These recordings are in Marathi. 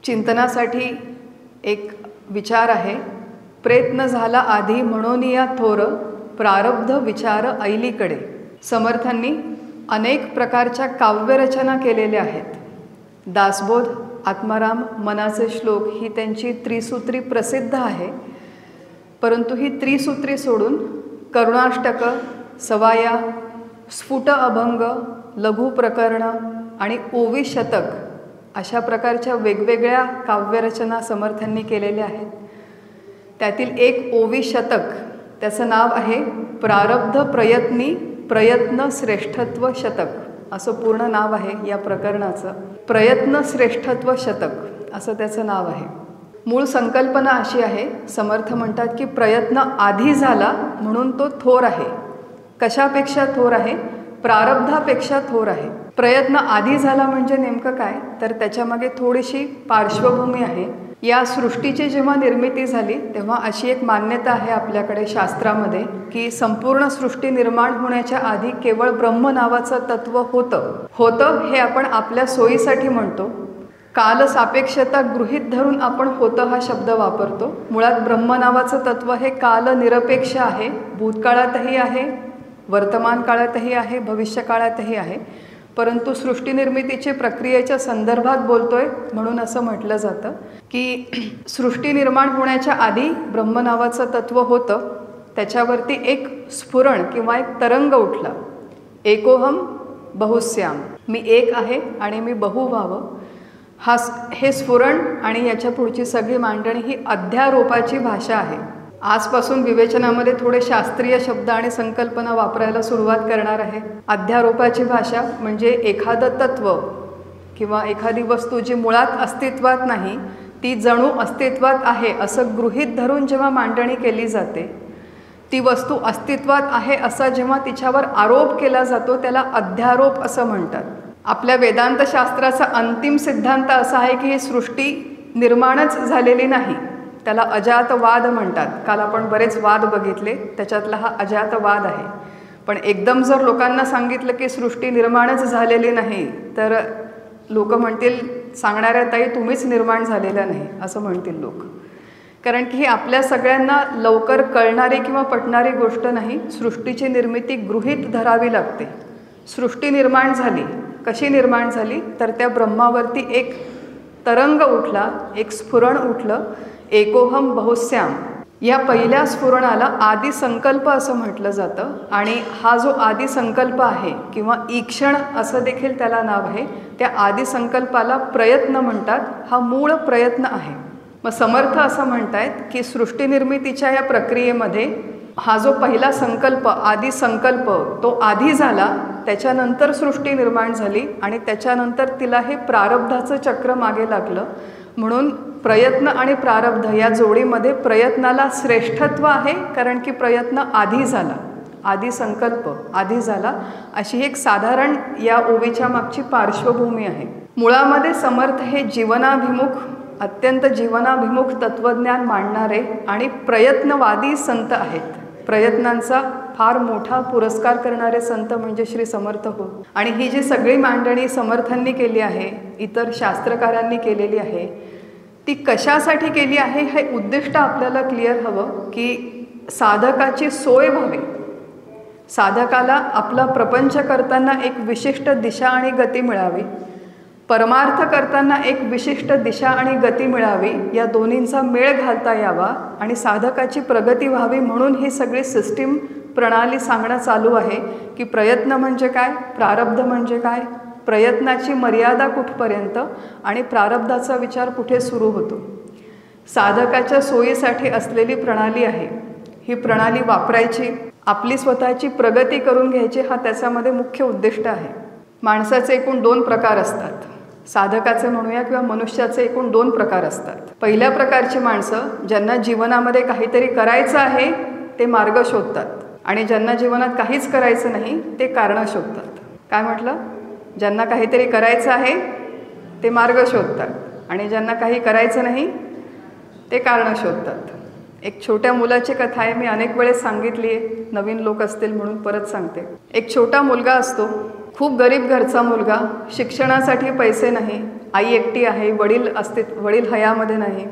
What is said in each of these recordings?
चिंतनासाठी एक विचार आहे. प्रयत्न झाला आधी म्हणून या थोर, प्रारब्ध विचार ऐलीकडे. समर्थांनी अनेक प्रकारच्या काव्यरचना केलेल्या आहेत. दासबोध, आत्माराम, मनाचे श्लोक ही त्यांची त्रिसूत्री प्रसिद्ध आहे. परंतु ही त्रिसूत्री सोडून करुणाष्टक, सवाया, स्फुट अभंग, लघु प्रकरण आणि ओवी शतक अशा प्रकारच्या वेगवेगळ्या काव्यरचना समर्थांनी केलेल्या आहेत. त्यातील एक ओवी शतक, त्याचं नाव आहे प्रारब्ध प्रयत्नी प्रयत्न श्रेष्ठत्व शतक असं पूर्ण नाव आहे या प्रकरणाचं. प्रयत्न श्रेष्ठत्व शतक असं त्याचं नाव आहे. मूळ संकल्पना अशी आहे, समर्थ म्हणतात की प्रयत्न आधी झाला म्हणून तो थोर आहे. कशापेक्षा थोर आहे? प्रारब्धापेक्षा थोर आहे. प्रयत्न आधी झाला म्हणजे नेमकं काय, तर त्याच्यामागे थोडीशी पार्श्वभूमी आहे. या सृष्टीची जेव्हा निर्मिती झाली तेव्हा अशी एक मान्यता आहे आपल्याकडे शास्त्रामध्ये की संपूर्ण सृष्टी निर्माण होण्याच्या आधी केवळ ब्रह्म नावाचं तत्व होतं हे आपण आपल्या सोयीसाठी म्हणतो. काल सापेक्षता गृहीत धरून आपण होतं हा शब्द वापरतो. मुळात ब्रह्म नावाचं तत्व हे काल निरपेक्ष आहे. भूतकाळातही आहे, वर्तमान काळातही आहे, भविष्य काळातही आहे. परंतु सृष्टी निर्मितीच्या प्रक्रियेच्या संदर्भात बोलतोय म्हणून असं म्हटलं जातं की सृष्टी निर्माण होण्याच्या आधी ब्रह्म नावाचं तत्व होतं. त्याच्यावरती एक स्फुरण किंवा एक तरंग उठला. एकोहम बहुश्याम, मी एक आहे आणि मी बहु व्हावं. हे स्फुरण आणि याच्या पुढची सगळी मांडणी ही अध्यारोपाची भाषा आहे. आजपासून विवेचनामध्ये थोडे शास्त्रीय शब्द आणि संकल्पना वापरायला सुरुवात करणार आहे. अध्यारोपाची भाषा म्हणजे एखादं तत्व किंवा एखादी वस्तू जी मुळात अस्तित्वात नाही ती जणू अस्तित्वात आहे असं गृहीत धरून जेव्हा मांडणी केली जाते, ती वस्तू अस्तित्वात आहे असा जेव्हा तिच्यावर आरोप केला जातो त्याला अध्यारोप असं म्हणतात. आपल्या वेदांत शास्त्राचा अंतिम सिद्धांत असा आहे की ही सृष्टी निर्माणच झालेली नाही, त्याला अजातवाद म्हणतात. काल आपण बरेच वाद बघितले, त्याच्यातला हा अजातवाद आहे. पण एकदम जर लोकांना सांगितलं की सृष्टी निर्माणच झालेली नाही तर लोक म्हणतील, सांगणाऱ्या ताई तुम्हीच निर्माण झालेल्या नाही असं म्हणतील लोक. कारण की ही आपल्या सगळ्यांना लवकर कळणारी किंवा पटणारी गोष्ट नाही. सृष्टीची निर्मिती गृहीत धरावी लागते. सृष्टी निर्माण झाली, कशी निर्माण झाली तर त्या ब्रह्मावरती एक तरंग उठला, एक स्फुरण उठलं. एकोहम बहुश्याम या पहिल्या स्फुरणाला आदी संकल्प असं म्हटलं जातं. आणि हा जो आदी संकल्प आहे किंवा ईक्षण असं देखील त्याला नाव आहे, त्या आदी संकल्पाला प्रयत्न म्हणतात. हा मूळ प्रयत्न आहे. मग समर्थ असं म्हणतायत की सृष्टी निर्मितीच्या या प्रक्रियेमध्ये हा जो पहिला संकल्प, आदी संकल्प, तो आधी झाला, त्याच्यानंतर सृष्टी निर्माण झाली आणि त्याच्यानंतर तिला हे प्रारब्धाचं चक्र मागे लागलं. म्हणून प्रयत्न आणि प्रारब्ध या जोडीमध्ये प्रयत्नाला श्रेष्ठत्व आहे, कारण की प्रयत्न आधी झाला, आधी संकल्प आधी झाला. अशी एक साधारण या ओवीच्या मागची पार्श्वभूमी आहे. मुळामध्ये समर्थ हे जीवनाभिमुख, अत्यंत जीवनाभिमुख तत्वज्ञान मांडणारे आणि प्रयत्नवादी संत आहेत. प्रयत्नांचा फार मोठा पुरस्कार करणारे संत म्हणजे श्री समर्थ हो. आणि ही जी सगळी मांडणी समर्थांनी केली आहे, इतर शास्त्रकारांनी केलेली आहे, ती कशासाठी केली आहे हे उद्दिष्ट आपल्याला क्लिअर हवं की साधकाची सोय व्हावी. साधकाला आपला प्रपंच करताना एक विशिष्ट दिशा आणि गती मिळावी, परमार्थ करताना एक विशिष्ट दिशा आणि गती मिळावी, या दोन्हींचा मेळ घालता यावा आणि साधकाची प्रगती व्हावी. म्हणून ही सगळी सिस्टीम प्रणाली सांगणं चालू आहे की प्रयत्न म्हणजे काय, प्रारब्ध म्हणजे काय, प्रयत्नाची मर्यादा कुठपर्यंत आणि प्रारब्धाचा विचार कुठे सुरू होतो. साधकाच्या सोयीसाठी असलेली प्रणाली आहे. ही प्रणाली वापरायची, आपली स्वतःची प्रगती करून घ्यायची, हा त्याच्यामध्ये मुख्य उद्दिष्ट आहे. माणसाचे एकूण 2 प्रकार असतात. साधकाचे म्हणूया किंवा मनुष्याचे एकूण 2 प्रकार असतात. पहिल्या प्रकारची माणसं ज्यांना जीवनामध्ये काहीतरी करायचं आहे ते मार्ग शोधतात, आणि ज्यांना जीवनात काहीच करायचं नाही ते कारणं शोधतात. काय म्हटलं? ज्यांना काहीतरी करायचं आहे ते मार्ग शोधतात आणि ज्यांना काही करायचं नाही ते कारणं शोधतात. एक छोट्या मुलाची कथा आहे, मी अनेक वेळेस सांगितली आहे, नवीन लोक असतील म्हणून परत सांगते. एक छोटा मुलगा असतो, खूप गरीब घरचा मुलगा, शिक्षणासाठी पैसे नाही, आई एकटी आहे, वडील हयामध्ये नाही.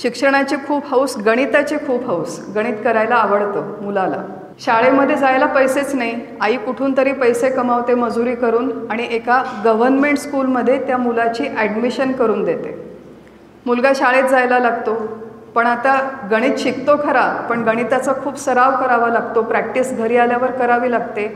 शिक्षणाची खूप हौस, गणिताची खूप हौस, गणित करायला आवडतं मुलाला. शाळेमध्ये जायला पैसेच नाही, आई कुठून तरी पैसे कमावते मजुरी करून आणि एका गव्हर्नमेंट स्कूलमध्ये त्या मुलाची ॲडमिशन करून देते. मुलगा शाळेत जायला लागतो, पण आता गणित शिकतो खरा, पण गणिताचा खूप सराव करावा लागतो, प्रॅक्टिस घरी आल्यावर करावी लागते.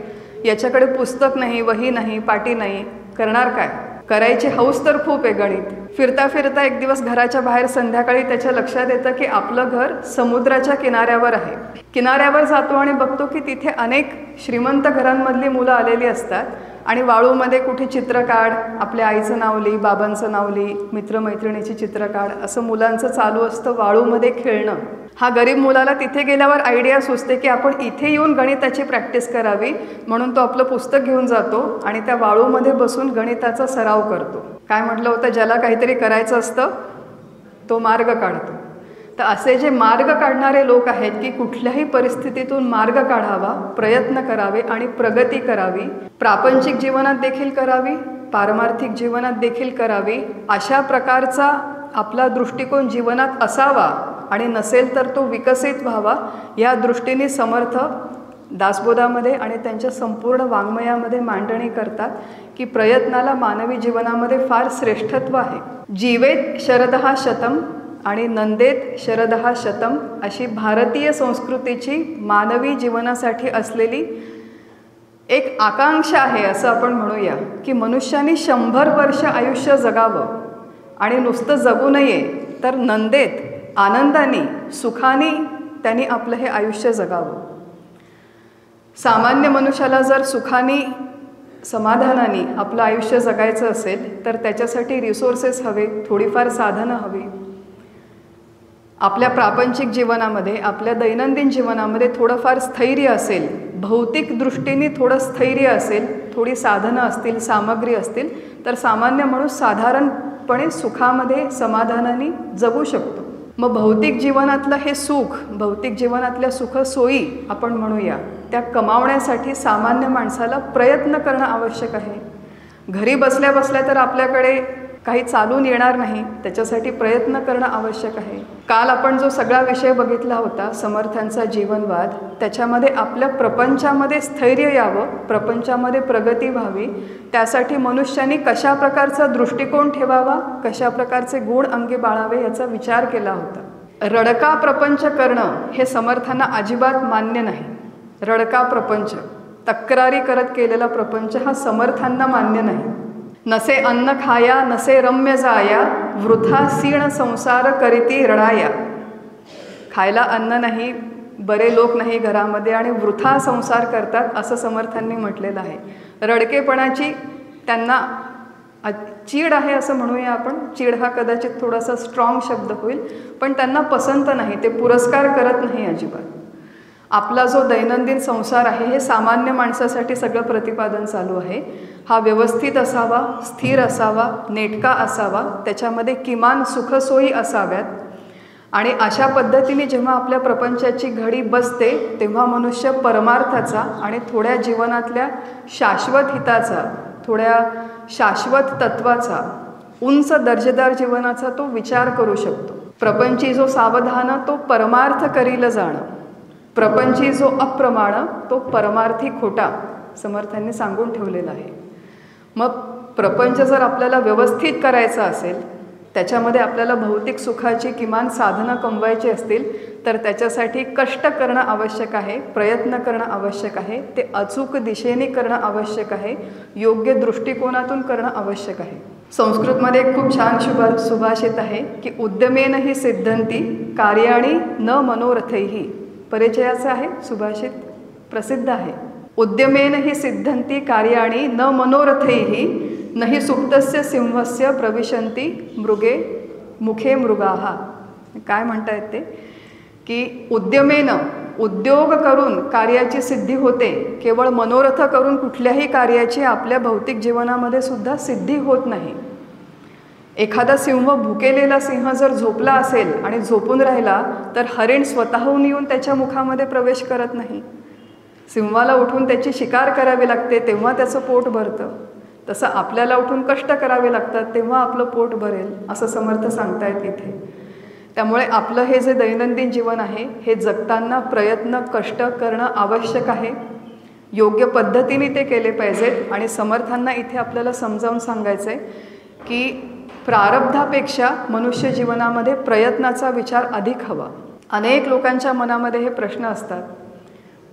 याच्याकडे पुस्तक नाही, वही नाही, पाटी नाही, करणार काय? करायची हौस तर खूप आहे गणित. फिरता फिरता एक दिवस घराच्या बाहेर संध्याकाळी त्याच्या लक्षात येतं की आपलं घर समुद्राच्या किनाऱ्यावर आहे. किनाऱ्यावर जातो आणि बघतो की तिथे अनेक श्रीमंत घरांमधली मुलं आलेली असतात आणि वाळूमध्ये कुठे चित्र काढ, आपल्या आईचं नाव लिही, बाबांचं नाव लिही, मित्रमैत्रिणीची चित्र काढ, असं मुलांचं चालू असतं वाळूमध्ये खेळणं. हा गरीब मुलाला तिथे गेल्यावर आयडिया सुचते की आपण इथे येऊन गणिताची प्रॅक्टिस करावी, म्हणून तो आपलं पुस्तक घेऊन जातो आणि त्या वाळूमध्ये बसून गणिताचा सराव करतो. काय म्हटलं होतं, ज्याला काहीतरी करायचं असतं तो मार्ग काढतो. तर असे जे मार्ग काढणारे लोक आहेत की कुठल्याही परिस्थितीतून मार्ग काढावा, प्रयत्न करावे आणि प्रगती करावी, प्रापंचिक जीवनात देखील करावी, पारमार्थिक जीवनात देखील करावी, अशा प्रकारचा आपला दृष्टिकोन जीवनात असावा आणि नसेल तर तो विकसित व्हावा, या दृष्टीने समर्थ दासबोधामध्ये आणि त्यांच्या संपूर्ण वाङ्मयामध्ये मांडणी करतात की प्रयत्नाला मानवी जीवनामध्ये फार श्रेष्ठत्व आहे. जीवेत शरदः शतम आणि नंदेत शरदः शतम अशी भारतीय संस्कृतीची मानवी जीवनासाठी असलेली एक आकांक्षा आहे, असं आपण म्हणूया की मनुष्याने 100 वर्ष आयुष्य जगावं आणि नुसतं जगू नये तर नंदेत आनंदाने सुखाने त्यांनी आपलं हे आयुष्य जगावं. सामान्य मनुष्याला जर सुखाने समाधानाने आपलं आयुष्य जगायचं असेल तर त्याच्यासाठी रिसोर्सेस हवे, थोडीफार साधनं हवी. आपल्या प्रापंचिक जीवनामध्ये, आपल्या दैनंदिन जीवनामध्ये थोडंफार स्थैर्य असेल, भौतिक दृष्टीने थोडं स्थैर्य असेल, थोडी साधनं असतील, सामग्री असतील, तर सामान्य माणूस साधारणपणे सुखामध्ये समाधानाने जगू शकतो. मग भौतिक जीवनातलं हे सुख, भौतिक जीवनातल्या सुखसोयी आपण म्हणूया, त्या कमावण्यासाठी सामान्य माणसाला प्रयत्न करणं आवश्यक आहे. घरी बसल्या बसल्या तर आपल्याकडे काही चालून येणार नाही, त्याच्यासाठी प्रयत्न करणं आवश्यक आहे. काल आपण जो सगळा विषय बघितला होता समर्थांचा जीवनवाद, त्याच्यामध्ये आपल्या प्रपंचामध्ये स्थैर्य यावं, प्रपंचामध्ये प्रगती व्हावी, त्यासाठी मनुष्याने कशा प्रकारचा दृष्टिकोन ठेवावा, कशा प्रकारचे गुण अंगी बाळावे याचा विचार केला होता. रडका प्रपंच करणं हे समर्थांना अजिबात मान्य नाही. रडका प्रपंच, तक्रारी करत केलेला प्रपंच हा समर्थांना मान्य नाही. नसे अन्न खाया नसे रम्य जाया वृथा सीण संसार करीती रडाया. खायला अन्न नाही, बरे लोक नाही घरामध्ये आणि वृथा संसार करतात असं समर्थांनी म्हटलेलं आहे. रडकेपणाची त्यांना चीड आहे असं म्हणूया आपण. चीड हा कदाचित थोडासा स्ट्रॉंग शब्द होईल, पण त्यांना पसंत नाही, ते पुरस्कार करत नाही अजिबात. आपला जो दैनंदिन संसार आहे हे सामान्य माणसासाठी सगळं प्रतिपादन चालू आहे. हा व्यवस्थित असावा, स्थिर असावा, नेटका असावा, त्याच्यामध्ये किमान सुखसोयी असाव्यात. आणि अशा पद्धतीने जेव्हा आपल्या प्रपंचाची घडी बसते तेव्हा मनुष्य परमार्थाचा आणि थोड्या जीवनातल्या शाश्वत हिताचा, थोड्या शाश्वत तत्वाचा, उंच दर्जेदार जीवनाचा तो विचार करू शकतो. प्रपंची जो सावधान तो परमार्थ करील जाणं, प्रपंची जो अप्रमाण तो परमार्थी खोटा, समर्थांनी सांगून ठेवलेला आहे. मग प्रपंच जर आपल्याला व्यवस्थित करायचा असेल, त्याच्यामध्ये आपल्याला भौतिक सुखाची किमान साधनं कमवायची असतील तर त्याच्यासाठी कष्ट करणं आवश्यक आहे, प्रयत्न करणं आवश्यक आहे, ते अचूक दिशेने करणं आवश्यक आहे, योग्य दृष्टिकोनातून करणं आवश्यक आहे. संस्कृतमध्ये एक खूप छान सुभाषित आहे की उद्यमेन हि सिद्धंती कार्याणी न मनोरथैहि. परिचयाचं आहे सुभाषित, प्रसिद्ध आहे. उद्यमेन हि सिद्धंती कार्याणी न मनोरथैहि नहि सुप्तस्य सिंहस्य प्रविशन्ति मृगे मुखे मृगाः. काय म्हणतायत ते की उद्यमेनं, उद्योग करून कार्याची सिद्धी होते, केवळ मनोरथ करून कुठल्याही कार्याची आपल्या भौतिक जीवनामध्ये सुद्धा सिद्धी होत नाही. एखादा सिंह, भुकेलेला सिंह जर झोपला असेल आणि झोपून राहिला तर हरिण स्वतःहून येऊन त्याच्या मुखामध्ये प्रवेश करत नाही. सिंहाला उठून त्याची शिकार करावी लागते तेव्हा त्याचं पोट भरतं. तसं आपल्याला उठून कष्ट करावे लागतात, तेव्हा आपलं पोट भरेल असं समर्थ सांगतायत इथे. त्यामुळे आपलं हे जे दैनंदिन जीवन आहे हे जगताना प्रयत्न कष्ट करणं आवश्यक आहे. योग्य पद्धतीने ते केले पाहिजेत. आणि समर्थांना इथे आपल्याला समजावून सांगायचं आहे की प्रारब्धापेक्षा मनुष्य जीवनामध्ये प्रयत्नाचा विचार अधिक हवा. अनेक लोकांच्या मनामध्ये हे प्रश्न असतात.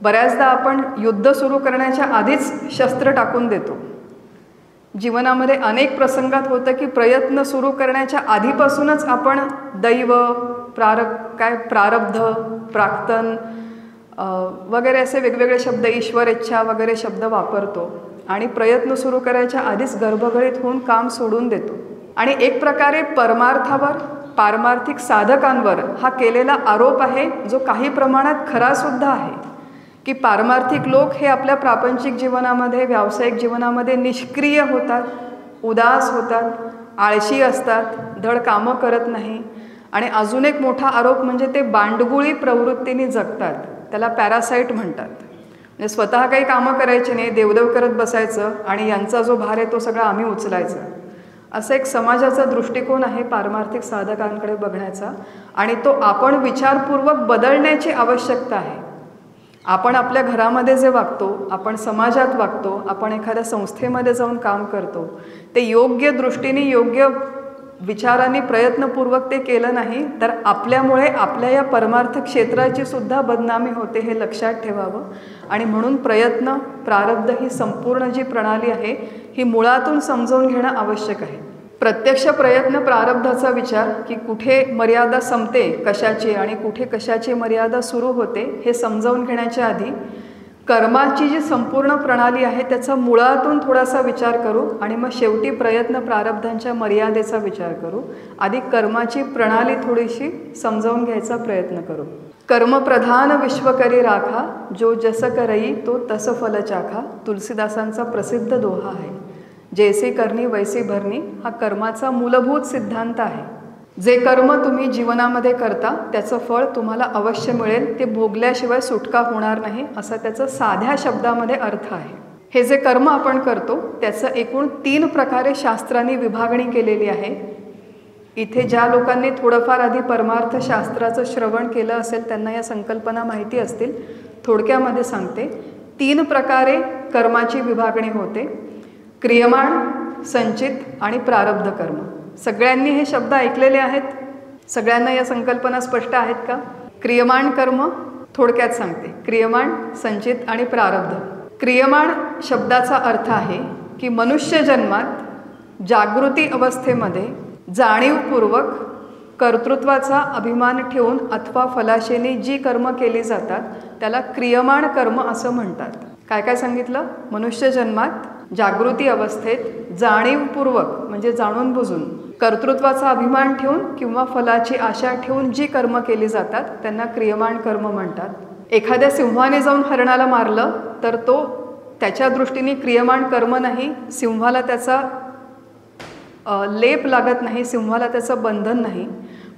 बऱ्याचदा आपण युद्ध सुरू करण्याच्या आधीच शस्त्र टाकून देतो. जीवनामध्ये अनेक प्रसंगात होतं की प्रयत्न सुरू करण्याच्या आधीपासूनच आपण दैव प्रारब्ध प्राक्तन वगैरे असे वेगवेगळे शब्द, ईश्वरेच्छा वगैरे शब्द वापरतो आणि प्रयत्न सुरू करायच्या आधीच गर्भगळीत होऊन काम सोडून देतो. आणि एक प्रकारे परमार्थावर पारमार्थिक साधकांवर हा केलेला आरोप आहे, जो काही प्रमाणात खरासुद्धा आहे, की पारमार्थिक लोक हे आपल्या प्रापंचिक जीवनामध्ये व्यावसायिक जीवनामध्ये निष्क्रिय होतात, उदास होतात, आळशी असतात, धड कामं करत नाही. आणि अजून एक मोठा आरोप म्हणजे ते बांडगुळी प्रवृत्तीने जगतात. त्याला पॅरासाईट म्हणतात. म्हणजे स्वतः काही कामं करायची नाही, देवदेव करत बसायचं आणि यांचा जो भार आहे तो सगळा आम्ही उचलायचा. असं एक समाजाचा दृष्टिकोन आहे पारमार्थिक साधकांकडे बघण्याचा. आणि तो आपण विचारपूर्वक बदलण्याची आवश्यकता आहे. आपण आपल्या घरामध्ये जे वागतो, आपण समाजात वागतो, आपण एखाद्या संस्थेमध्ये जाऊन काम करतो, ते योग्य दृष्टीने योग्य विचारांनी प्रयत्नपूर्वक ते केलं नाही तर आपल्यामुळे आपल्या या परमार्थ क्षेत्राची सुद्धा बदनामी होते, हे लक्षात ठेवावं. आणि म्हणून प्रयत्न प्रारब्ध ही संपूर्ण जी प्रणाली आहे ही मुळातून समजावून घेणं आवश्यक आहे. प्रत्यक्ष प्रयत्न प्रारब्धाचा विचार की कुठे मर्यादा संपते कशाची आणि कुठे कशाची मर्यादा सुरू होते हे समजावून घेण्याच्या आधी कर्माची जी संपूर्ण प्रणाली आहे त्याचा मुळातून थोडासा विचार करू आणि मग शेवटी प्रयत्न प्रारब्धांच्या मर्यादेचा विचार करू. आधी कर्माची प्रणाली थोडीशी समजावून घ्यायचा प्रयत्न करू. कर्मप्रधान विश्व करी राखा, जो जस करई तो तस फल चाखा. तुलसीदासांचा प्रसिद्ध दोहा आहे. जैसे करणी वैसे भरणी हा कर्माचा मूलभूत सिद्धांत आहे. जे कर्म तुम्ही जीवनामध्ये करता त्याचं फळ तुम्हाला अवश्य मिळेल, ते भोगल्याशिवाय सुटका होणार नाही, असा त्याचा साध्या शब्दामध्ये अर्थ आहे. हे जे कर्म आपण करतो त्याचं एकूण 3 प्रकारे शास्त्रांनी विभागणी केलेली आहे. इथे ज्या लोकांनी थोडंफार आधी परमार्थ शास्त्राचं श्रवण केलं असेल त्यांना या संकल्पना माहिती असतील. थोडक्यामध्ये सांगते. 3 प्रकारे कर्माची विभागणी होते. क्रियमाण, संचित आणि प्रारब्ध कर्म. सगळ्यांनी हे शब्द ऐकलेले आहेत. सगळ्यांना या संकल्पना स्पष्ट आहेत का? क्रियमाण कर्म थोडक्यात सांगते. क्रियमाण, संचित आणि प्रारब्ध. क्रियमाण शब्दाचा अर्थ आहे की मनुष्य जन्मात जागृती अवस्थेमध्ये जाणीवपूर्वक कर्तृत्वाचा अभिमान ठेवून अथवा फलाशेने जी कर्म केली जातात त्याला क्रियमाण कर्म असं म्हणतात. काय काय सांगितलं? मनुष्य जन्मात जागृती अवस्थेत जाणीवपूर्वक म्हणजे जाणून बुजून कर्तृत्वाचा अभिमान ठेवून किंवा फलाची आशा ठेवून जी कर्म केली जातात त्यांना क्रियमाण कर्म म्हणतात. एखाद्या सिंहाने जाऊन हरणाला मारलं तर तो त्याच्या दृष्टीने क्रियमाण कर्म नाही. सिंहाला त्याचा लेप लागत नाही, सिंहाला त्याचं बंधन नाही.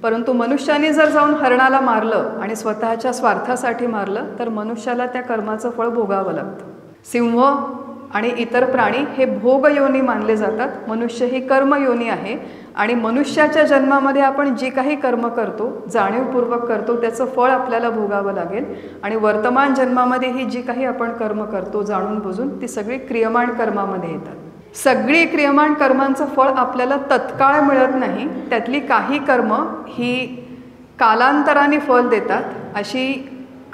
परंतु मनुष्याने जर जाऊन हरणाला मारलं आणि स्वतःच्या स्वार्थासाठी मारलं तर मनुष्याला त्या कर्माचं फळ भोगावं लागतं. सिंह आणि इतर प्राणी हे भोगयोनी मानले जातात. मनुष्य ही कर्मयोनी आहे आणि मनुष्याच्या जन्मामध्ये आपण जी काही कर्म करतो, जाणीवपूर्वक करतो, त्याचं फळ आपल्याला भोगावं लागेल. आणि वर्तमान जन्मामध्ये ही जी काही आपण कर्म करतो जाणून बुजून ती सगळी क्रियमाण कर्मामध्ये येतात. सगळी क्रियमाण कर्मांचं फळ आपल्याला तत्काळ मिळत नाही. त्यातली काही कर्म ही कालांतराने फल देतात. अशी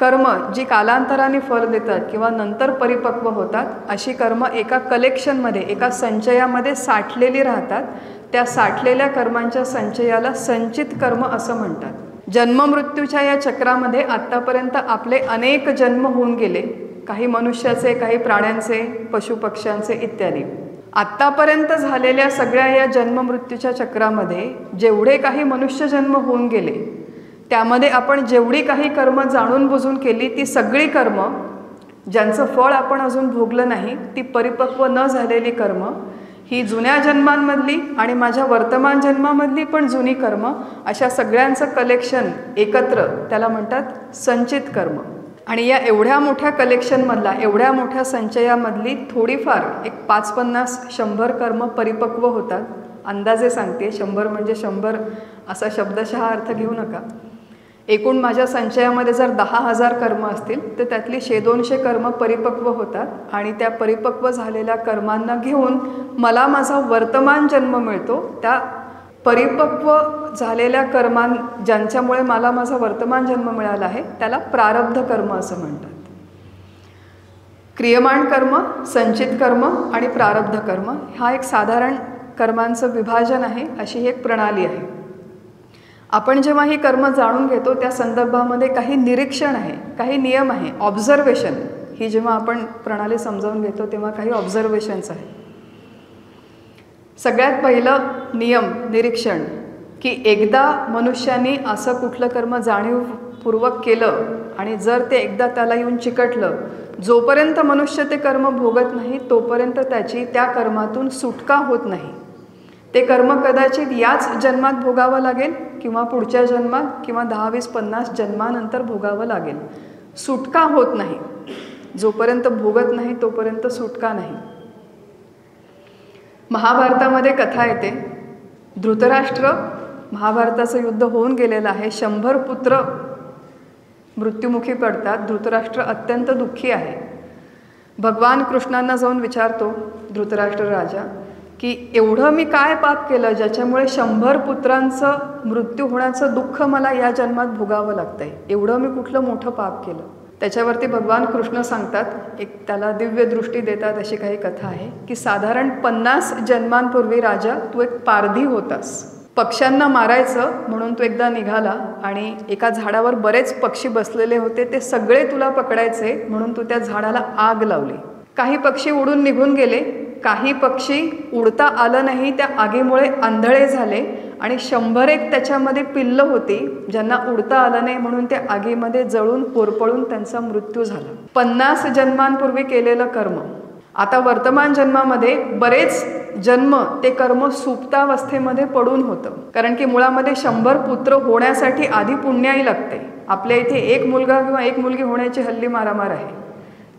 कर्म जी कालांतराने फल देतात किंवा नंतर परिपक्व होतात अशी कर्म एका कलेक्शनमध्ये, एका संचयामध्ये साठलेली राहतात. त्या साठलेल्या कर्मांच्या संचयाला संचित कर्म असं म्हणतात. जन्ममृत्यूच्या या चक्रामध्ये आत्तापर्यंत आपले अनेक जन्म होऊन गेले. काही मनुष्याचे, काही प्राण्यांचे, पशुपक्ष्यांचे इत्यादी. आत्तापर्यंत झालेल्या सगळ्या या जन्ममृत्यूच्या चक्रामध्ये जेवढे काही मनुष्य जन्म होऊन गेले त्यामध्ये आपण जेवढी काही कर्म जाणून बुजून केली ती सगळी कर्म ज्यांचं फळ आपण अजून भोगलं नाही, ती परिपक्व न झालेली कर्म, ही जुन्या जन्मांमधली आणि माझ्या वर्तमान जन्मामधली पण जुनी कर्म, अशा सगळ्यांचं कलेक्शन एकत्र त्याला म्हणतात संचित कर्म. आणि या एवढ्या मोठ्या कलेक्शनमधला, एवढ्या मोठ्या संचयामधली थोडीफार एक 5-50-100 कर्म परिपक्व होतात. अंदाजे सांगते, 100 म्हणजे 100 असा शब्दशः अर्थ घेऊ नका. एकूण माझ्या संचयामध्ये जर 10,000 कर्म असतील तर त्यातली 100-200 कर्म परिपक्व होतात आणि त्या परिपक्व झालेल्या कर्मांना घेऊन मला माझा वर्तमान जन्म मिळतो. त्या परिपक्व झालेल्या ज्यांच्यामुळे मला माझा वर्तमान जन्म मिळाला आहे त्याला प्रारब्ध कर्म असं म्हणतात. क्रियमाण कर्म, संचित कर्म आणि प्रारब्ध कर्म हा एक साधारण कर्मांचं विभाजन आहे, अशी एक प्रणाली आहे. आपण जेव्हा ही कर्म जाणून घेतो त्या संदर्भामध्ये काही निरीक्षण आहे, काही नियम आहे, ऑब्झर्वेशन. ही जेव्हा आपण प्रणाली समजावून घेतो तेव्हा काही ऑब्झर्वेशन्स आहे. सगळ्यात पहिलं निरीक्षण की एकदा मनुष्याने असं कुठलं कर्म जाणीवपूर्वक केलं आणि जर ते एकदा त्याला येऊन चिकटलं, जोपर्यंत मनुष्य ते कर्म भोगत नाही तोपर्यंत त्याची त्या कर्मातून सुटका होत नाही. ते कर्म कदाचित याच जन्मात भोगावं लागेल किंवा पुढच्या जन्मात किंवा 10-20-50 जन्मानंतर भोगावं लागेल. सुटका होत नाही. जोपर्यंत भोगत नाही तोपर्यंत सुटका नाही. महाभारतामध्ये कथा येते, धृतराष्ट्र, महाभारताचं युद्ध होऊन गेलेलं आहे, 100 पुत्र मृत्युमुखी पडतात. धृतराष्ट्र अत्यंत दुःखी आहे. भगवान कृष्णांना जाऊन विचारतो धृतराष्ट्र राजा की एवढं मी काय पाप केलं ज्याच्यामुळे 100 पुत्रांचं मृत्यू होण्याचं दुःख मला या जन्मात भोगावं लागतंय. एवढं मी कुठलं मोठं पाप केलं. त्याच्यावरती भगवान कृष्ण सांगतात, एक त्याला दिव्य दृष्टी देतात, अशी काही कथा आहे की साधारण 50 जन्मांपूर्वी राजा तू एक पारधी होतास. पक्ष्यांना मारायचं म्हणून तू एकदा निघाला आणि एका झाडावर बरेच पक्षी बसलेले होते, ते सगळे तुला पकडायचे म्हणून तू त्या झाडाला आग लावली. काही पक्षी उडून निघून गेले, काही पक्षी उडता आलं नाही, त्या आगीमुळे आंधळे झाले आणि 100 त्याच्यामध्ये पिल्लं होती ज्यांना उडता आलं नाही म्हणून त्या आगीमध्ये जळून होरपळून त्यांचा मृत्यू झाला. 50 जन्मांपूर्वी केलेलं कर्म आता वर्तमान जन्मामध्ये बरेच जन्म ते कर्म सुप्तावस्थेमध्ये पडून होतं. कारण की मुळामध्ये 100 पुत्र होण्यासाठी आधी पुण्याई लागते. आपल्या इथे एक मुलगा किंवा एक मुलगी होण्याची हल्ली मारामार आहे.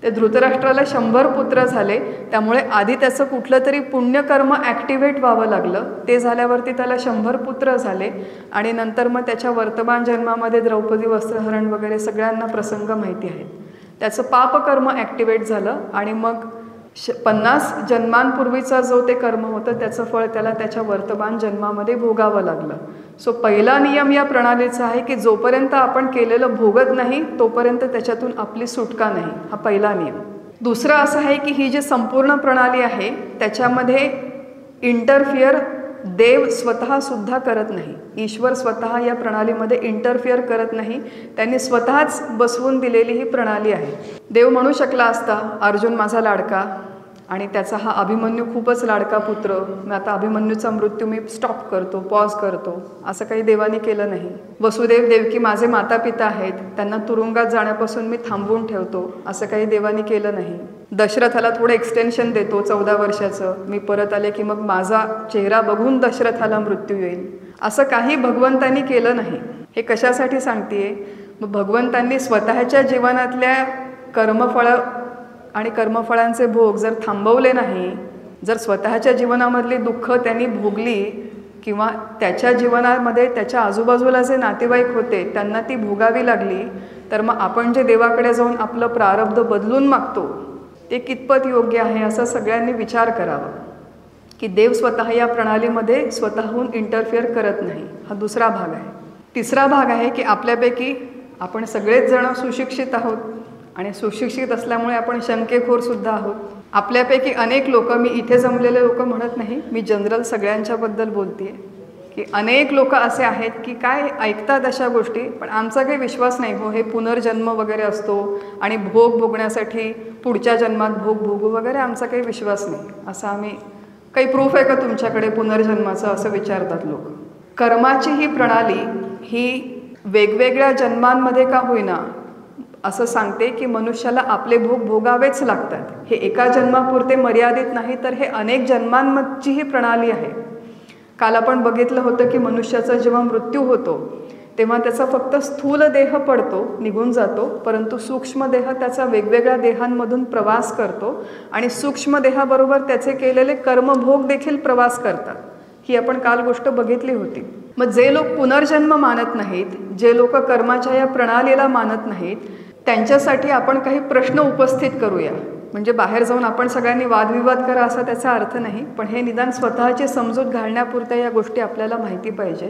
ते धृतराष्ट्राला 100 पुत्र झाले, त्यामुळे आधी त्याचं कुठलं तरी पुण्यकर्म ॲक्टिवेट व्हावं लागलं. ते झाल्यावरती त्याला 100 पुत्र झाले आणि नंतर मग त्याच्या वर्तमान जन्मामध्ये द्रौपदी वस्त्रहरण वगैरे सगळ्यांना प्रसंग माहिती आहेत. त्याचं पापकर्म ॲक्टिवेट झालं आणि मग 50 जन्मांपूर्वीचा जो ते कर्म होतं त्याचं फळ त्याला त्याच्या वर्तमान जन्मामध्ये भोगावं लागलं. सो पहिला नियम या प्रणालीचा आहे की जोपर्यंत आपण केलेलं भोगत नाही तोपर्यंत त्याच्यातून आपली सुटका नाही. हा पहिला नियम. दुसरं असं आहे की ही जी संपूर्ण प्रणाली आहे त्याच्यामध्ये इंटरफिअर देव स्वतःसुद्धा करत नाही. ईश्वर स्वतः या प्रणालीमध्ये इंटरफिअर करत नाही. त्यांनी स्वतःच बसवून दिलेली ही प्रणाली आहे. देव म्हणू शकला असता, अर्जुन माझा लाडका आणि त्याचा हा अभिमन्यू खूपच लाडका पुत्र, मी आता अभिमन्यूचा मृत्यू मी स्टॉप करतो, पॉज करतो. असं काही देवाने केलं नाही. वसुदेव देवकी माझे माता पिता आहेत, त्यांना तुरुंगात जाण्यापासून मी थांबवून ठेवतो, असं काही देवाने केलं नाही. दशरथाला थोडं एक्सटेन्शन देतो 14 वर्षाचं, मी परत आले की मग माझा चेहरा बघून दशरथाला मृत्यू येईल, असं काही भगवंतांनी केलं नाही. हे कशासाठी सांगतेय? मग भगवंतांनी स्वतःच्या जीवनातल्या कर्मफळं आणि कर्मफळांचे भोग जर थांबवले नाही, जर स्वतःच्या जीवनामधली दुःख त्यांनी भोगली किंवा त्याच्या जीवनामध्ये त्याच्या आजूबाजूला जे नातेवाईक होते त्यांना ती भोगावी लागली, तर मग आपण जे देवाकडे जाऊन आपलं प्रारब्ध बदलून मागतो ते कितपत योग्य आहे असं सगळ्यांनी विचार करावा. की देव स्वतः या प्रणालीमध्ये स्वतःहून इंटरफिअर करत नाही. हा दुसरा भाग आहे. तिसरा भाग आहे की आपल्यापैकी आपण सगळेच जण सुशिक्षित आहोत आणि सुशिक्षित असल्यामुळे आपण शंकेखोरसुद्धा आहोत. आपल्यापैकी अनेक लोक, मी इथे जमलेले लोक म्हणत नाही, मी जनरल सगळ्यांच्याबद्दल बोलते की अनेक लोक असे आहेत की काय ऐकतात अशा गोष्टी, पण आमचा काही विश्वास नाही हो, हे पुनर्जन्म वगैरे असतो आणि भोग भोगण्यासाठी पुढच्या जन्मात भोग भोगू वगैरे, आमचा काही विश्वास नाही. असं आम्ही, काही प्रूफ आहे का तुमच्याकडे पुनर्जन्माचं, असं विचारतात लोक. कर्माची ही प्रणाली ही वेगवेगळ्या जन्मांमध्ये का होईना असं सांगते की मनुष्याला आपले भोग भोगावेच लागतात. हे एका जन्मापुरते मर्यादित नाही, तर हे अनेक जन्मांची ही प्रणाली आहे. काल आपण बघितलं होतं की मनुष्याचा जेव्हा मृत्यू होतो तेव्हा त्याचा फक्त स्थूल देह पडतो, निघून जातो, परंतु सूक्ष्म देह त्याचा वेगवेगळ्या देहांमधून प्रवास करतो आणि सूक्ष्म देहाबरोबर त्याचे केलेले कर्मभोग देखील प्रवास करतात. ही आपण काल गोष्ट बघितली होती. मग जे लोक पुनर्जन्म मानत नाहीत, जे लोक कर्माच्या या प्रणालीला मानत नाहीत, त्यांच्यासाठी आपण काही प्रश्न उपस्थित करूया. म्हणजे बाहेर जाऊन आपण सगळ्यांनी वादविवाद करा असा त्याचा अर्थ नाही, पण हे निदान स्वतःची समजूत घालण्यापुरत्या या गोष्टी आपल्याला माहिती पाहिजे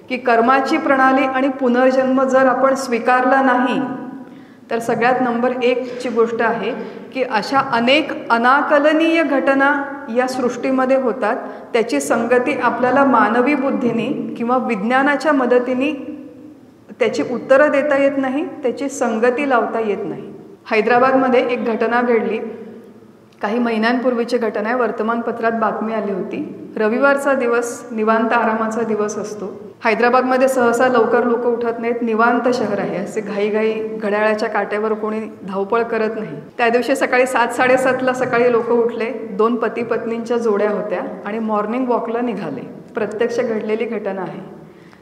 की कर्माची प्रणाली आणि पुनर्जन्म जर आपण स्वीकारला नाही तर सगळ्यात नंबर 1ची गोष्ट आहे की अशा अनेक अनाकलनीय घटना या सृष्टीमध्ये होतात, त्याची संगती आपल्याला मानवी बुद्धीने किंवा विज्ञानाच्या मदतीने त्याची उत्तरं देता येत नाही, त्याची संगती लावता येत नाही. हैदराबादमध्ये एक घटना घडली, काही महिन्यांपूर्वीची घटना आहे. वर्तमानपत्रात बातमी आली होती. रविवारचा दिवस निवांत आरामाचा दिवस असतो. हैदराबादमध्ये सहसा लवकर लोक उठत नाहीत, निवांत शहर आहे, असे घाईघाई घड्याळाच्या काट्यावर कोणी धावपळ करत नाही. त्या दिवशी सकाळी 7-7:30ला सकाळी लोक उठले. 2 पती पत्नींच्या जोड्या होत्या आणि मॉर्निंग वॉकला निघाले. प्रत्यक्ष घडलेली घटना आहे.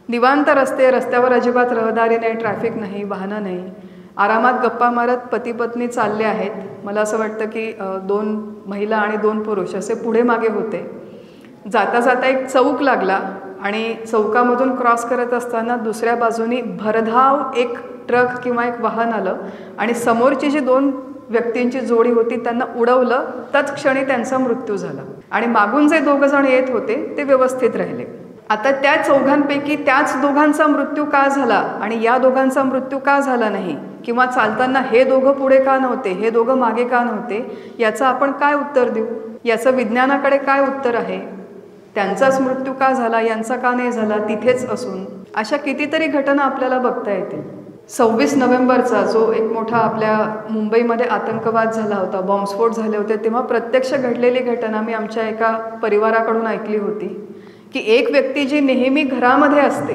निवांत रस्ते, रस्त्यावर अजिबात रहदारी नाही, ट्रॅफिक नाही, वाहनं नाही, आरामात गप्पा मारत पती पत्नी चालले आहेत. मला असं वाटतं की 2 महिला आणि 2 पुरुष असे पुढे मागे होते. जाता जाता एक चौक लागला आणि चौकामधून क्रॉस करत असताना दुसऱ्या बाजूनी भरधाव एक ट्रक किंवा एक वाहन आलं आणि समोरची जी 2 व्यक्तींची जोडी होती त्यांना उडवलं. तत्क्षणी त्यांचा मृत्यू झाला आणि मागून जे 2 जण येत होते ते व्यवस्थित राहिले. आता त्या चौघांपैकी त्याच दोघांचा मृत्यू का झाला आणि या दोघांचा मृत्यू का झाला नाही, किंवा चालताना हे दोघं पुढे का नव्हते, हे दोघं मागे का नव्हते, याचं आपण काय उत्तर देऊ? याचं विज्ञानाकडे काय उत्तर आहे? त्यांचाच मृत्यू का झाला, यांचा का नाही झाला, तिथेच असून अशा कितीतरी घटना आपल्याला बघता येतील. 26 नोव्हेंबरचा जो एक मोठा आपल्या मुंबईमध्ये आतंकवाद झाला होता, बॉम्बस्फोट झाले होते, तेव्हा प्रत्यक्ष घडलेली घटना मी आमच्या एका परिवाराकडून ऐकली होती की एक व्यक्ती जी नेहमी घरामध्ये असते,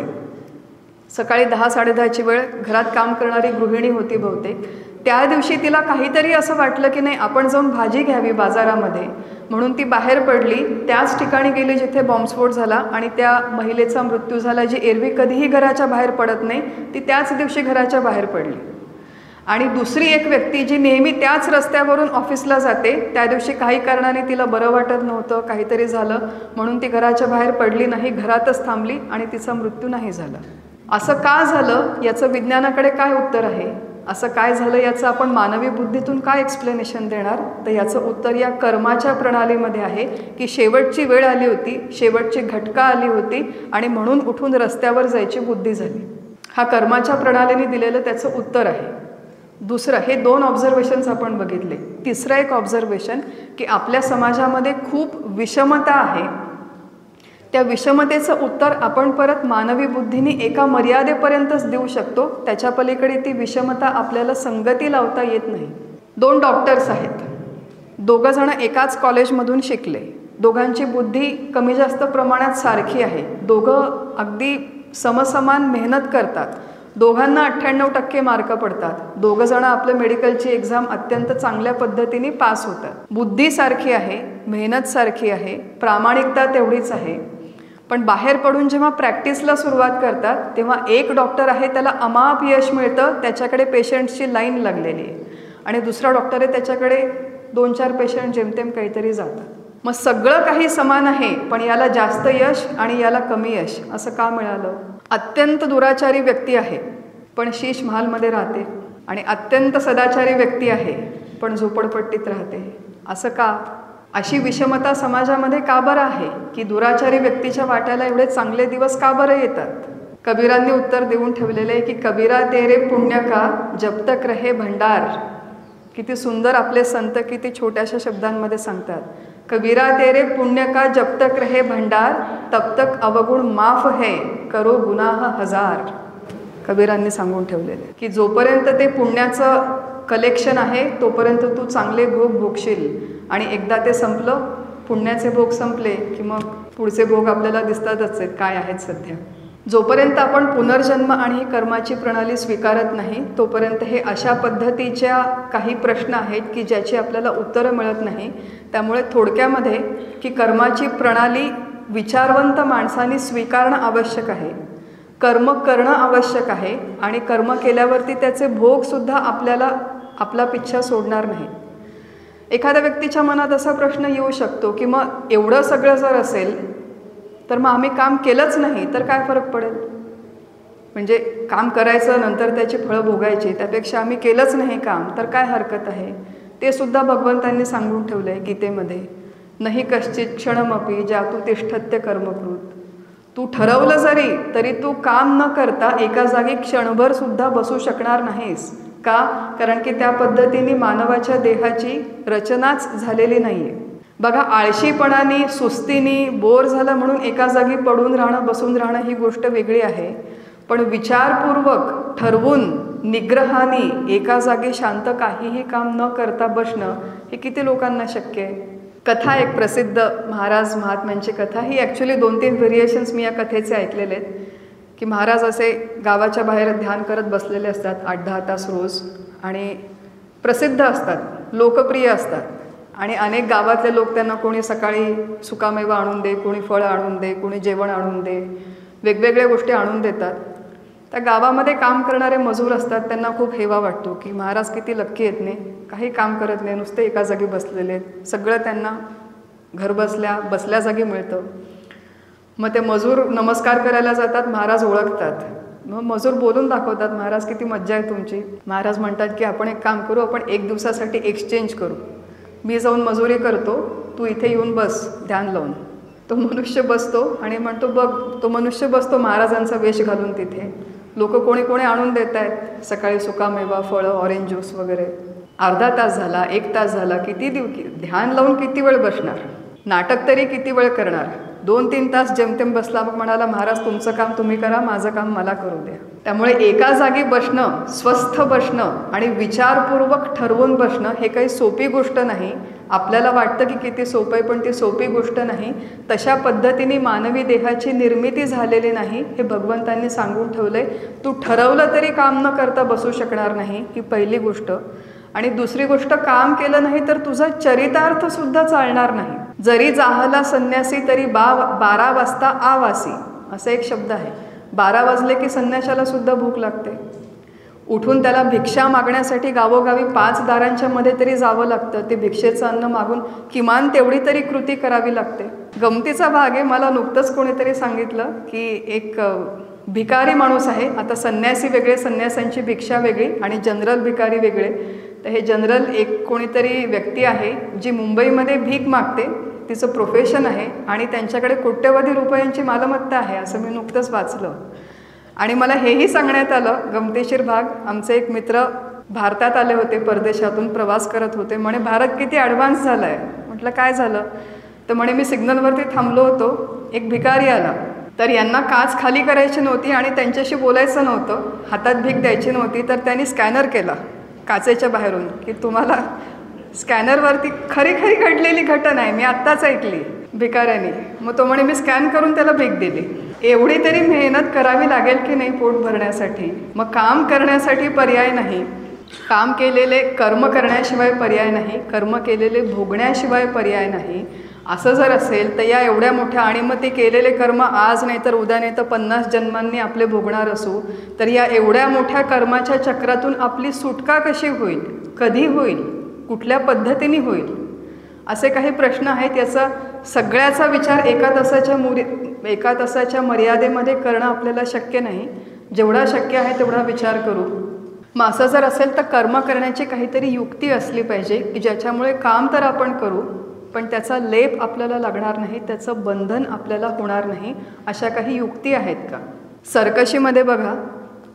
सकाळी 10-10:30ची वेळ, घरात काम करणारी गृहिणी होती बहुतेक, त्या दिवशी तिला काहीतरी असं वाटलं की नाही आपण जाऊन भाजी घ्यावी बाजारामध्ये, म्हणून ती बाहेर पडली. त्याच ठिकाणी गेली जिथे बॉम्बस्फोट झाला आणि त्या महिलेचा मृत्यू झाला, जी एरवी कधीही घराच्या बाहेर पडत नाही, ती त्याच दिवशी घराच्या बाहेर पडली. आणि दुसरी एक व्यक्ती जी नेहमी त्याच रस्त्यावरून ऑफिसला जाते, त्या दिवशी काही कारणाने तिला बरं वाटत नव्हतं, काहीतरी झालं म्हणून ती घराच्या बाहेर पडली नाही, घरातच थांबली आणि तिचा मृत्यू नाही झाला. असं का झालं याचं विज्ञानाकडे काय उत्तर आहे? असं काय झालं याचं आपण मानवी बुद्धीतून काय एक्सप्लेनेशन देणार? तर याचं उत्तर या कर्माच्या प्रणालीमध्ये आहे की शेवटची वेळ आली होती, शेवटची घटका आली होती आणि म्हणून उठून रस्त्यावर जायची बुद्धी झाली. हा कर्माच्या प्रणालीने दिलेलं त्याचं उत्तर आहे. दुसरं, हे 2 ऑब्झर्वेशन्स आपण बघितले. तिसरं एक ऑब्झर्वेशन की आपल्या समाजामध्ये खूप विषमता आहे. त्या विषमतेचं उत्तर आपण परत मानवी बुद्धीने एका मर्यादेपर्यंतच देऊ शकतो, त्याच्या पलीकडे ती विषमता आपल्याला संगती लावता येत नाही. 2 डॉक्टर्स आहेत, 2 जण एकाच कॉलेजमधून शिकले, दोघांची बुद्धी कमी जास्त प्रमाणात सारखी आहे, दोघं अगदी समसमान मेहनत करतात, दोघांना 98% मार्क पडतात, 2 जण आपलं मेडिकलची एक्झाम अत्यंत चांगल्या पद्धतीने पास होतात. बुद्धी सारखी आहे, मेहनत सारखी आहे, प्रामाणिकता तेवढीच आहे. पण बाहेर पडून जेव्हा प्रॅक्टिसला सुरुवात करतात तेव्हा एक डॉक्टर आहे, त्याला अमाप यश मिळतं, त्याच्याकडे पेशंट्सची लाईन लागलेली आहे, आणि दुसरा डॉक्टर आहे, त्याच्याकडे 2-4 पेशंट जेमतेम काहीतरी जातात. मग सगळं काही समान आहे, पण याला जास्त यश आणि याला कमी यश असं का मिळालं? अत्यंत दुराचारी व्यक्ती आहे पण शीश महालमध्ये राहते, आणि अत्यंत सदाचारी व्यक्ती आहे पण झोपडपट्टीत राहते, असं का? अशी विषमता समाजामध्ये का बरं आहे की दुराचारी व्यक्तीच्या वाट्याला एवढे चांगले दिवस का बरं येतात? कबीरांनी उत्तर देऊन ठेवलेले आहे की कबीरा तेरे पुण्य का जब तक रहे भंडार. किती सुंदर आपले संत किती छोट्याशा शब्दांमध्ये सांगतात. कबीरा तेरे पुण्य का जब तक रहे भंडार तब तक अवगुण माफ है करो गुनाह हजार. कबीरांनी सांगून ठेवलेले की जोपर्यंत ते पुण्याचं कलेक्शन आहे तोपर्यंत तू चांगले भोग भोगशील, आणि एकदा ते संपलं, पुण्याचे भोग संपले की मग पुढचे भोग आपल्याला दिसतातच आहेत काय आहेत सध्या. जोपर्यंत आपण पुनर्जन्म आणि ही कर्माची प्रणाली स्वीकारत नाही तोपर्यंत हे अशा पद्धतीच्या काही प्रश्न आहेत की ज्याची आपल्याला उत्तरं मिळत नाही. त्यामुळे थोडक्यामध्ये की कर्माची प्रणाली विचारवंत माणसांनी स्वीकारणं आवश्यक आहे. कर्म करणं आवश्यक आहे आणि कर्म केल्यावरती त्याचे भोगसुद्धा आपल्याला आपला पिच्छा सोडणार नाही. एखाद्या व्यक्तीच्या मनात असा प्रश्न येऊ शकतो की मग एवढं सगळं जर असेल तर मग आम्ही काम केलंच नाही तर काय फरक पडेल, म्हणजे काम करायचं नंतर त्याची फळं भोगायची, त्यापेक्षा आम्ही केलंच नाही काम तर काय हरकत आहे. ते सुद्धा भगवंतांनी सांगून ठेवलं आहे गीतेमध्ये, नाही कश्चित क्षणमपि जातु तिष्ठत्य कर्मकृत. तू ठरवलं जरी तरी तू काम न करता एका जागी क्षणभर सुद्धा बसू शकणार नाहीस. का? कारण की त्या पद्धतीने मानवाच्या देहाची रचनाच झालेली नाही आहे. बघा, आळशीपणाने सुस्तीने बोर झालं म्हणून एका जागी पडून राहणं बसून राहणं ही गोष्ट वेगळी आहे, पण विचारपूर्वक ठरवून निग्रहाने एका जागी शांत काहीही काम न करता बसणं हे किती लोकांना शक्य आहे. कथा एक प्रसिद्ध महाराज महात्म्यांची कथा, ही ॲक्च्युली 2-3 व्हेरिएशन्स मी या कथेचे ऐकलेले आहेत की महाराज असे गावाच्या बाहेर ध्यान करत बसलेले असतात 8-10 तास रोज, आणि प्रसिद्ध असतात, लोकप्रिय असतात, आणि अनेक गावातले लोक त्यांना कोणी सकाळी सुकामेवा आणून दे, कोणी फळं आणून दे, कोणी जेवण आणून दे, वेगवेगळ्या गोष्टी आणून देतात. त्या गावामध्ये काम करणारे मजूर असतात, त्यांना खूप हेवा वाटतो की महाराज किती लक्की आहेत, नाही काही काम करत नाही, नुसते एका जागी बसलेले आहेत, सगळं त्यांना घर बसल्या जागी मिळतं. मग ते मजूर नमस्कार करायला जातात, महाराज ओळखतात, मग मजूर बोलून दाखवतात, महाराज किती मज्जा आहे तुमची. महाराज म्हणतात की आपण एक काम करू, आपण 1 दिवसासाठी एक्सचेंज करू, मी जाऊन मजुरी करतो, तू इथे येऊन बस ध्यान लावून. तो मनुष्य बसतो आणि म्हणतो, बघ तो मनुष्य बसतो महाराजांचा वेश घालून तिथे, लोक कोणी कोणी आणून देत आहेत सकाळी सुकामेवा, फळं, ऑरेंज ज्यूस वगैरे. अर्धा तास झाला, 1 तास झाला, ध्यान लावून किती वेळ बसणार, नाटक तरी किती वेळ करणार. 2-3 तास जेमतेम बसला, मग म्हणाला, महाराज तुमचं काम तुम्ही करा, माझं काम मला करू द्या. त्यामुळे एका जागी बसणं, स्वस्थ बसणं आणि विचारपूर्वक ठरवून बसणं हे काही सोपी गोष्ट नाही. आपल्याला वाटतं की किती सोपं आहे, पण ती सोपी गोष्ट नाही. तशा पद्धतीने मानवी देहाची निर्मिती झालेली नाही, हे भगवंतांनी सांगून ठेवलंय. तू ठरवलं तरी काम न करता बसू शकणार नाही, ही पहिली गोष्ट. आणि दुसरी गोष्ट, काम केलं नाही तर तुझा चरितार्थ सुद्धा चालणार नाही. जरी जाहला संन्यासी तरी 12 वाजता आवासी, असा एक शब्द आहे. 12 वाजले की संन्याशाला सुद्धा भूक लागते. उठून त्याला भिक्षा मागण्यासाठी गावोगावी 5 दारांच्या मध्ये तरी जावं लागतं. ते भिक्षेचं अन्न मागून किमान तेवढी तरी कृती करावी लागते. गमतीचा भाग आहे, मला नुकतंच कोणीतरी सांगितलं की एक भिकारी माणूस आहे. आता संन्यासी वेगळे, संन्यासांची भिक्षा वेगळी आणि जनरल भिकारी वेगळे. तर हे जनरल एक कोणीतरी व्यक्ती आहे जी मुंबईमध्ये भीक मागते, तिचं प्रोफेशन आहे आणि त्यांच्याकडे कोट्यवधी रुपयांची मालमत्ता आहे, असं मी नुकतंच वाचलं. आणि मला हेही सांगण्यात आलं, गमतीशीर भाग, आमचे एक मित्र भारतात आले होते, परदेशातून प्रवास करत होते. म्हणे भारत किती ॲडव्हान्स झाला आहे. म्हटलं काय झालं? तर म्हणे मी सिग्नलवरती थांबलो होतो, एक भिकारी आला, तर यांना काच खाली करायची नव्हती आणि त्यांच्याशी बोलायचं नव्हतं, हातात भीक द्यायची नव्हती, तर त्यांनी स्कॅनर केला काचेच्या बाहेरून की तुम्हाला स्कॅनरवरती खरी घडलेली घटना आहे, मी आत्ताच ऐकली भिकाऱ्याने. मग तो म्हणे मी स्कॅन करून त्याला भीक दिली. एवढी तरी मेहनत करावी लागेल की नाही पोट भरण्यासाठी. मग काम करण्यासाठी पर्याय नाही, काम केलेले कर्म करण्याशिवाय पर्याय नाही, कर्म केलेले भोगण्याशिवाय पर्याय नाही. असं जर असेल तर या एवढ्या मोठ्या, आणि मग ते केलेले कर्म आज नाही तर उद्या नाही तर 50 जन्मांनी आपले भोगणार असू, तर या एवढ्या मोठ्या कर्माच्या चक्रातून आपली सुटका कशी होईल, कधी होईल, कुठल्या पद्धतीने होईल, असे काही प्रश्न आहेत. याचा सगळ्याचा विचार एका तासाच्या मर्यादेमध्ये करणं आपल्याला शक्य नाही. जेवढा शक्य आहे तेवढा विचार करू. मग असं जर असेल तर कर्म करण्याची काहीतरी युक्ती असली पाहिजे की ज्याच्यामुळे काम तर आपण करू पण त्याचा लेप आपल्याला लागणार नाही, त्याचं बंधन आपल्याला होणार नाही. अशा काही युक्ती आहेत का? सर्कशीमध्ये बघा,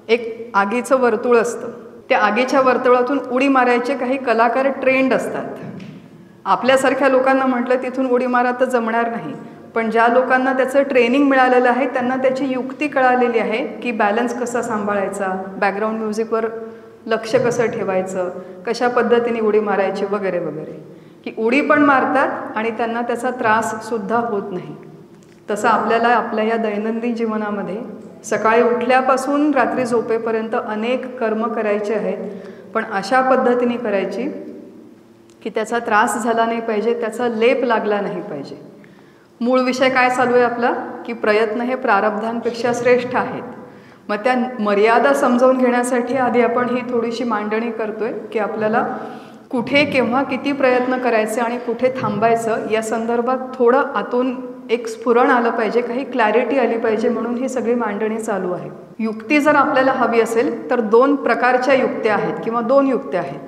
एक आगीचं वर्तुळ असतं, त्या आगीच्या वर्तुळातून उडी मारायचे काही कलाकार ट्रेंड असतात. आपल्यासारख्या लोकांना म्हटलं तिथून उडी मारा तर जमणार नाही, पण ज्या लोकांना त्याचं ट्रेनिंग मिळालेलं आहे त्यांना त्याची युक्ती कळालेली आहे की बॅलन्स कसा सांभाळायचा, बॅकग्राऊंड म्युझिकवर लक्ष कसं ठेवायचं, कशा पद्धतीने उडी मारायची वगैरे वगैरे, की उडी पण मारतात आणि त्यांना त्याचा त्राससुद्धा होत नाही. तसं आपल्याला आपल्या या दैनंदिन जीवनामध्ये सकाळी उठल्यापासून रात्री झोपेपर्यंत अनेक कर्म करायचे आहेत, पण अशा पद्धतीने करायची की त्याचा त्रास झाला नाही पाहिजे, त्याचा लेप लागला नाही पाहिजे. मूळ विषय काय चालू आहे आपला, की प्रयत्न हे प्रारब्धांपेक्षा श्रेष्ठ आहेत. मग त्या मर्यादा समजावून घेण्यासाठी आधी आपण ही थोडीशी मांडणी करतोय की आपल्याला कुठे केव्हा किती प्रयत्न करायचे आणि कुठे थांबायचं या संदर्भात थोडं आतून एक स्फुरण आलं पाहिजे, काही क्लॅरिटी आली पाहिजे, म्हणून ही सगळी मांडणी चालू आहे. युक्ती जर आपल्याला हवी असेल तर 2 प्रकारच्या युक्त्या आहेत किंवा 2 युक्त्या आहेत.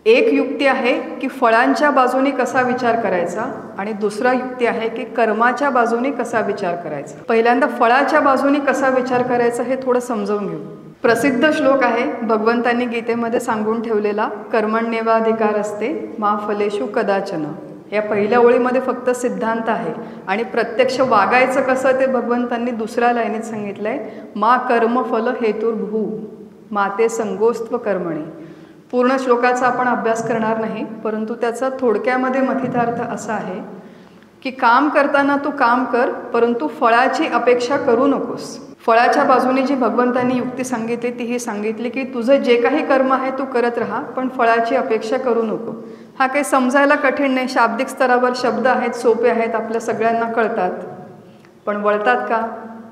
एक युक्ती आहे की फळांच्या बाजूने कसा विचार करायचा आणि दुसरा युक्ती आहे की कर्माच्या बाजूने कसा विचार करायचा. पहिल्यांदा फळाच्या बाजूने कसा विचार करायचा हे थोडं समजावून घेऊ. प्रसिद्ध श्लोक आहे भगवंतांनी गीतेमध्ये सांगून ठेवलेला, कर्मण्येवाधिकार असते मा फलेषु कदाचन. या पहिल्या ओळीमध्ये फक्त सिद्धांत आहे आणि प्रत्यक्ष वागायचं कसं ते भगवंतांनी दुसऱ्या लाईनीत सांगितलंय, मा कर्म फल हेतुर्भू माते संगोस्त्व कर्मणी. पूर्ण श्लोकाचा आपण अभ्यास करणार नाही, परंतु त्याचा थोडक्यामध्ये मथितार्थ असा आहे की काम करताना तू काम कर, परंतु फळाची अपेक्षा करू नकोस. फळाच्या बाजूने जी भगवंतांनी युक्ती सांगितली ती ही सांगितली की तुझं जे काही कर्म आहे तू करत राहा, पण फळाची अपेक्षा करू नको. हा काही समजायला कठीण नाही, शाब्दिक स्तरावर शब्द आहेत, सोपे आहेत, आपल्या सगळ्यांना कळतात, पण वळतात का?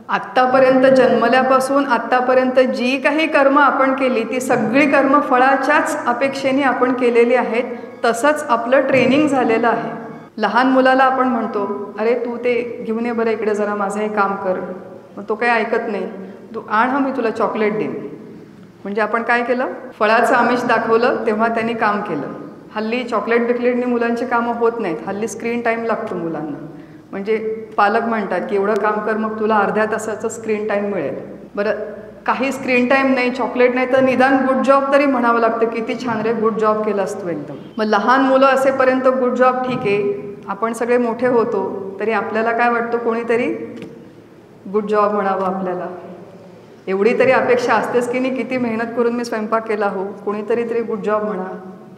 आत्तापर्यंत जन्मल्यापासून आत्तापर्यंत जी काही कर्म आपण केली ती सगळी कर्म फळाच्याच अपेक्षेने आपण केलेली आहेत. तसंच आपलं ट्रेनिंग झालेलं आहे. लहान मुलाला आपण म्हणतो, अरे तू ते घेऊन ये बरं इकडे जरा, माझं हे काम कर. मग तो काही ऐकत नाही, तू आण हा मी तुला चॉकलेट देईन. म्हणजे आपण काय केलं? फळाचं आमिष दाखवलं, तेव्हा त्यांनी काम केलं. हल्ली चॉकलेट बिकलेटनी मुलांची कामं होत नाहीत, हल्ली स्क्रीन टाईम लागतो मुलांना. म्हणजे पालक म्हणतात की एवढं काम कर मग तुला अर्ध्या तासाचं स्क्रीन टाईम मिळेल. बरं, काही स्क्रीन टाईम नाही, चॉकलेट नाही, तर निदान गुड जॉब तरी म्हणावं लागतं. किती छान रे, गुड जॉब केला असतो एकदम. मग लहान मुलं असेपर्यंत गुड जॉब ठीक आहे, आपण सगळे मोठे होतो तरी आपल्याला काय वाटतं, कोणीतरी गुड जॉब म्हणावं आपल्याला. एवढी तरी अपेक्षा असतेच की नाही, किती मेहनत करून मी स्वयंपाक केला हो, कोणीतरी गुड जॉब म्हणा.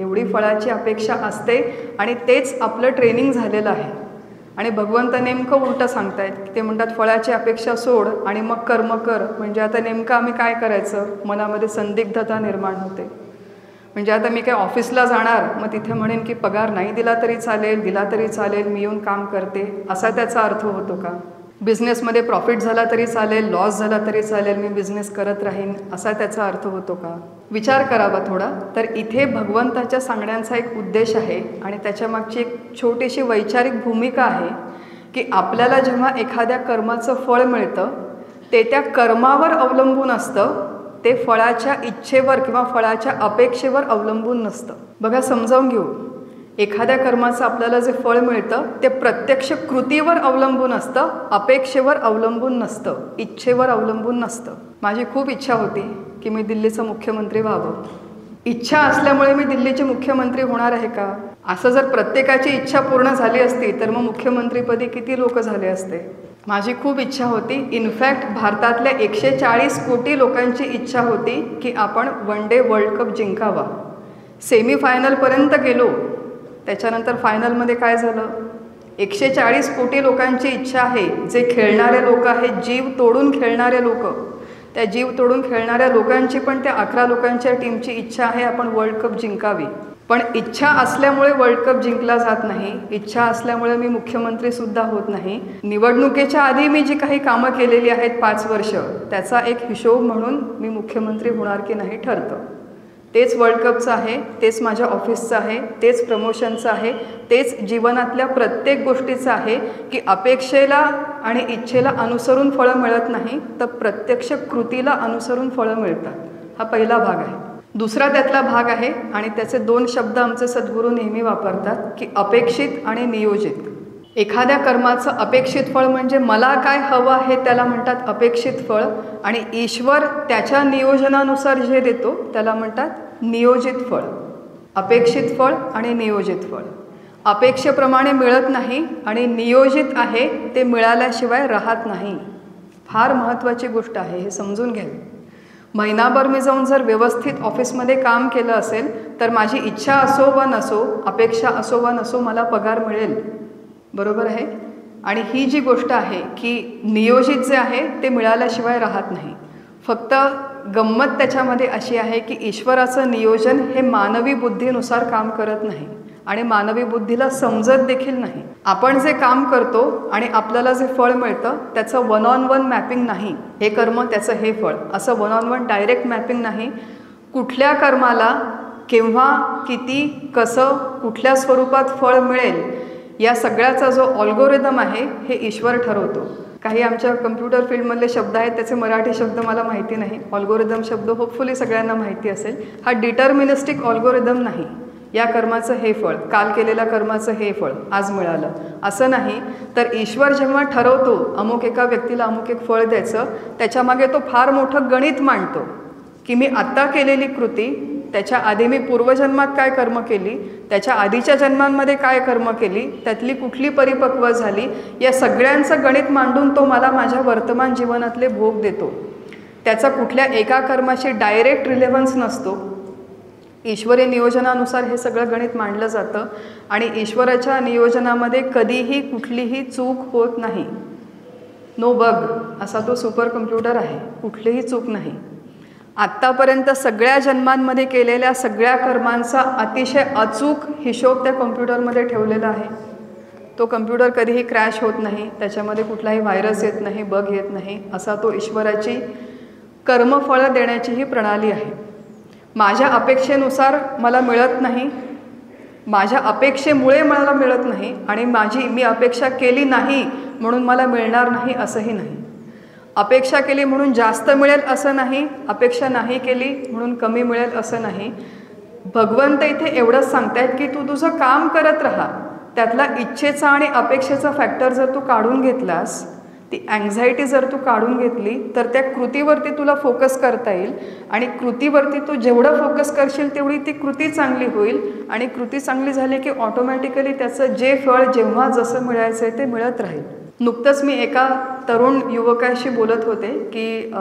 एवढी फळाची अपेक्षा असते आणि तेच आपलं ट्रेनिंग झालेलं आहे. आणि भगवंत नेमकं उलटं सांगतायत. ते म्हणतात फळाची अपेक्षा सोड आणि मग कर्म कर. म्हणजे आता नेमकं आम्ही काय करायचं? मनामध्ये संदिग्धता निर्माण होते. म्हणजे आता मी काय ऑफिसला जाणार, मग तिथे म्हणेन की पगार नाही दिला तरी चालेल, दिला तरी चालेल, मी येऊन काम करते, असा त्याचा अर्थ होतो का? बिझनेसमध्ये प्रॉफिट झाला तरी चालेल, लॉस झाला तरी चालेल, मी बिझनेस करत राहीन, असा त्याचा अर्थ होतो का? विचार करावा थोडा. तर इथे भगवंताच्या सांगण्याचा एक उद्देश आहे आणि त्याच्यामागची एक छोटीशी वैचारिक भूमिका आहे की आपल्याला जेव्हा एखाद्या कर्माचं फळ मिळतं ते त्या कर्मावर अवलंबून असतं, ते फळाच्या इच्छेवर किंवा फळाच्या अपेक्षेवर अवलंबून नसतं. बघा, समजावून घेऊ. एखाद्या कर्माचं आपल्याला जे फळ मिळतं ते प्रत्यक्ष कृतीवर अवलंबून असतं, अपेक्षेवर अवलंबून नसतं, इच्छेवर अवलंबून नसतं. माझी खूप इच्छा होती की मी दिल्लीचा मुख्यमंत्री व्हावं. इच्छा असल्यामुळे मी दिल्लीचे मुख्यमंत्री होणार आहे का? असं जर प्रत्येकाची इच्छा पूर्ण झाली असती तर मग मुख्यमंत्रीपदी किती लोक झाले असते? माझी खूप इच्छा होती. इनफॅक्ट भारतातल्या 140 कोटी लोकांची इच्छा होती की आपण वन डे वर्ल्ड कप जिंकावा. सेमीफायनलपर्यंत गेलो, त्याच्यानंतर फायनलमध्ये काय झालं? 140 कोटी लोकांची इच्छा आहे. जे खेळणारे लोक आहेत, जीव तोडून खेळणारे लोक, त्या जीव तोडून खेळणाऱ्या लोकांची पण त्या 11 लोकांच्या टीमची इच्छा आहे आपण वर्ल्ड कप जिंकावी. पण इच्छा असल्यामुळे वर्ल्ड कप जिंकला जात नाही. इच्छा असल्यामुळे मी मुख्यमंत्रीसुद्धा होत नाही. निवडणुकीच्या आधी मी जी काही कामं केलेली आहेत 5 वर्ष, त्याचा एक हिशोब म्हणून मी मुख्यमंत्री होणार की नाही ठरतं. तेच वर्ल्ड कपचं आहे, तेच माझ्या ऑफिसचं आहे, तेच प्रमोशनचं आहे, तेच जीवनातल्या प्रत्येक गोष्टीचं आहे की अपेक्षेला आणि इच्छेला अनुसरून फळं मिळत नाही, तर प्रत्यक्ष कृतीला अनुसरून फळं मिळतात. हा पहिला भाग आहे. दुसरा त्यातला भाग आहे आणि त्याचे 2 शब्द आमचे सद्गुरू नेहमी वापरतात की अपेक्षित आणि नियोजित. एखाद्या कर्माचं अपेक्षित फळ म्हणजे मला काय हवं आहे त्याला म्हणतात अपेक्षित फळ, आणि ईश्वर त्याच्या नियोजनानुसार जे देतो त्याला म्हणतात नियोजित फळ. अपेक्षित फळ आणि नियोजित फळ अपेक्षेप्रमाणे मिळत नाही आणि नियोजित आहे ते मिळाल्याशिवाय राहत नाही. फार महत्त्वाची गोष्ट आहे, हे समजून घ्यावी. महिनाभर मी जाऊन जर व्यवस्थित ऑफिसमध्ये काम केलं असेल तर माझी इच्छा असो वा नसो, अपेक्षा असो वा नसो, मला पगार मिळेल. बरोबर आहे. आणि ही जी गोष्ट आहे की नियोजित जे आहे ते मिळाल्याशिवाय राहत नाही. फक्त गंमत त्याच्यामध्ये अशी आहे की ईश्वराचं नियोजन हे मानवी बुद्धीनुसार काम करत नाही. आणि मानवी बुद्धीला समजत देखील नाही. आपण जे काम करतो आणि आपल्याला जे फळ मिळतं त्याचं 1-on-1 मॅपिंग नाही. हे कर्म त्याचं हे फळ, असं 1-on-1 डायरेक्ट मॅपिंग नाही. कुठल्या कर्माला केव्हा, किती, कसं, कुठल्या स्वरूपात फळ मिळेल या सगळ्याचा जो अल्गोरिदम आहे हे ईश्वर ठरवतो. काही आमच्या कम्प्युटर फील्डमधले शब्द आहेत, त्याचे मराठी शब्द मला माहिती नाही. अल्गोरिदम शब्द होपफुली सगळ्यांना माहिती असेल. हा डिटर्मिनिस्टिक अल्गोरिदम नाही. या कर्माचं हे फळ, काल केलेल्या कर्माचं हे फळ आज मिळालं असं नाही. तर ईश्वर जेव्हा ठरवतो अमुक एका व्यक्तीला अमुक एक फळ द्यायचं, त्याच्यामागे तो फार मोठं गणित मांडतो की मी आत्ता केलेली कृती, त्याच्या आधी मी पूर्वजन्मात काय कर्म केली, त्याच्या आधीच्या जन्मांमध्ये काय कर्म केली, त्यातली कुठली परिपक्व झाली, या सगळ्यांचं गणित मांडून तो मला माझ्या वर्तमान जीवनातले भोग देतो. त्याचा कुठल्या एका कर्माशी डायरेक्ट रिलेव्हन्स नसतो. ईश्वरी नियोजनानुसार हे सगळं गणित मांडलं जातं आणि ईश्वराच्या नियोजनामध्ये कधीही कुठलीही चूक होत नाही. नो बग असा तो सुपर कम्प्युटर आहे, कुठलीही चूक नाही. आत्तापर्यंत सगळ्या जन्मांमध्ये केलेल्या सगळ्या कर्मांचा अतिशय अचूक हिशोब त्या कम्प्युटरमध्ये ठेवलेला आहे. तो कम्प्युटर कधीही क्रॅश होत नाही, त्याच्यामध्ये कुठलाही व्हायरस येत नाही, बग येत नाही. असा तो ईश्वराची कर्मफळं देण्याची ही प्रणाली आहे. माझ्या अपेक्षेनुसार मला मिळत नाही, माझ्या अपेक्षेमुळे मला मिळत नाही आणि मी अपेक्षा केली नाही म्हणून मला मिळणार नाही असंही नाही. अपेक्षा केली म्हणून जास्त मिळेल असं नाही, अपेक्षा नाही केली म्हणून कमी मिळेल असं नाही. भगवंत इथे एवढंच सांगतायत की तू तुझं काम करत राहा. त्यातला इच्छेचा आणि अपेक्षेचा फॅक्टर जर तू काढून घेतलास, ती अँझायटी जर तू काढून घेतली, तर त्या कृतीवरती तुला फोकस करता येईल आणि कृतीवरती तू जेवढं फोकस करशील तेवढी ती कृती चांगली होईल आणि कृती चांगली झाली की ऑटोमॅटिकली त्याचं जे फळ जेव्हा जसं मिळायचं आहे ते मिळत राहील. नुकतंच मी एका तरुण युवकाशी बोलत होते की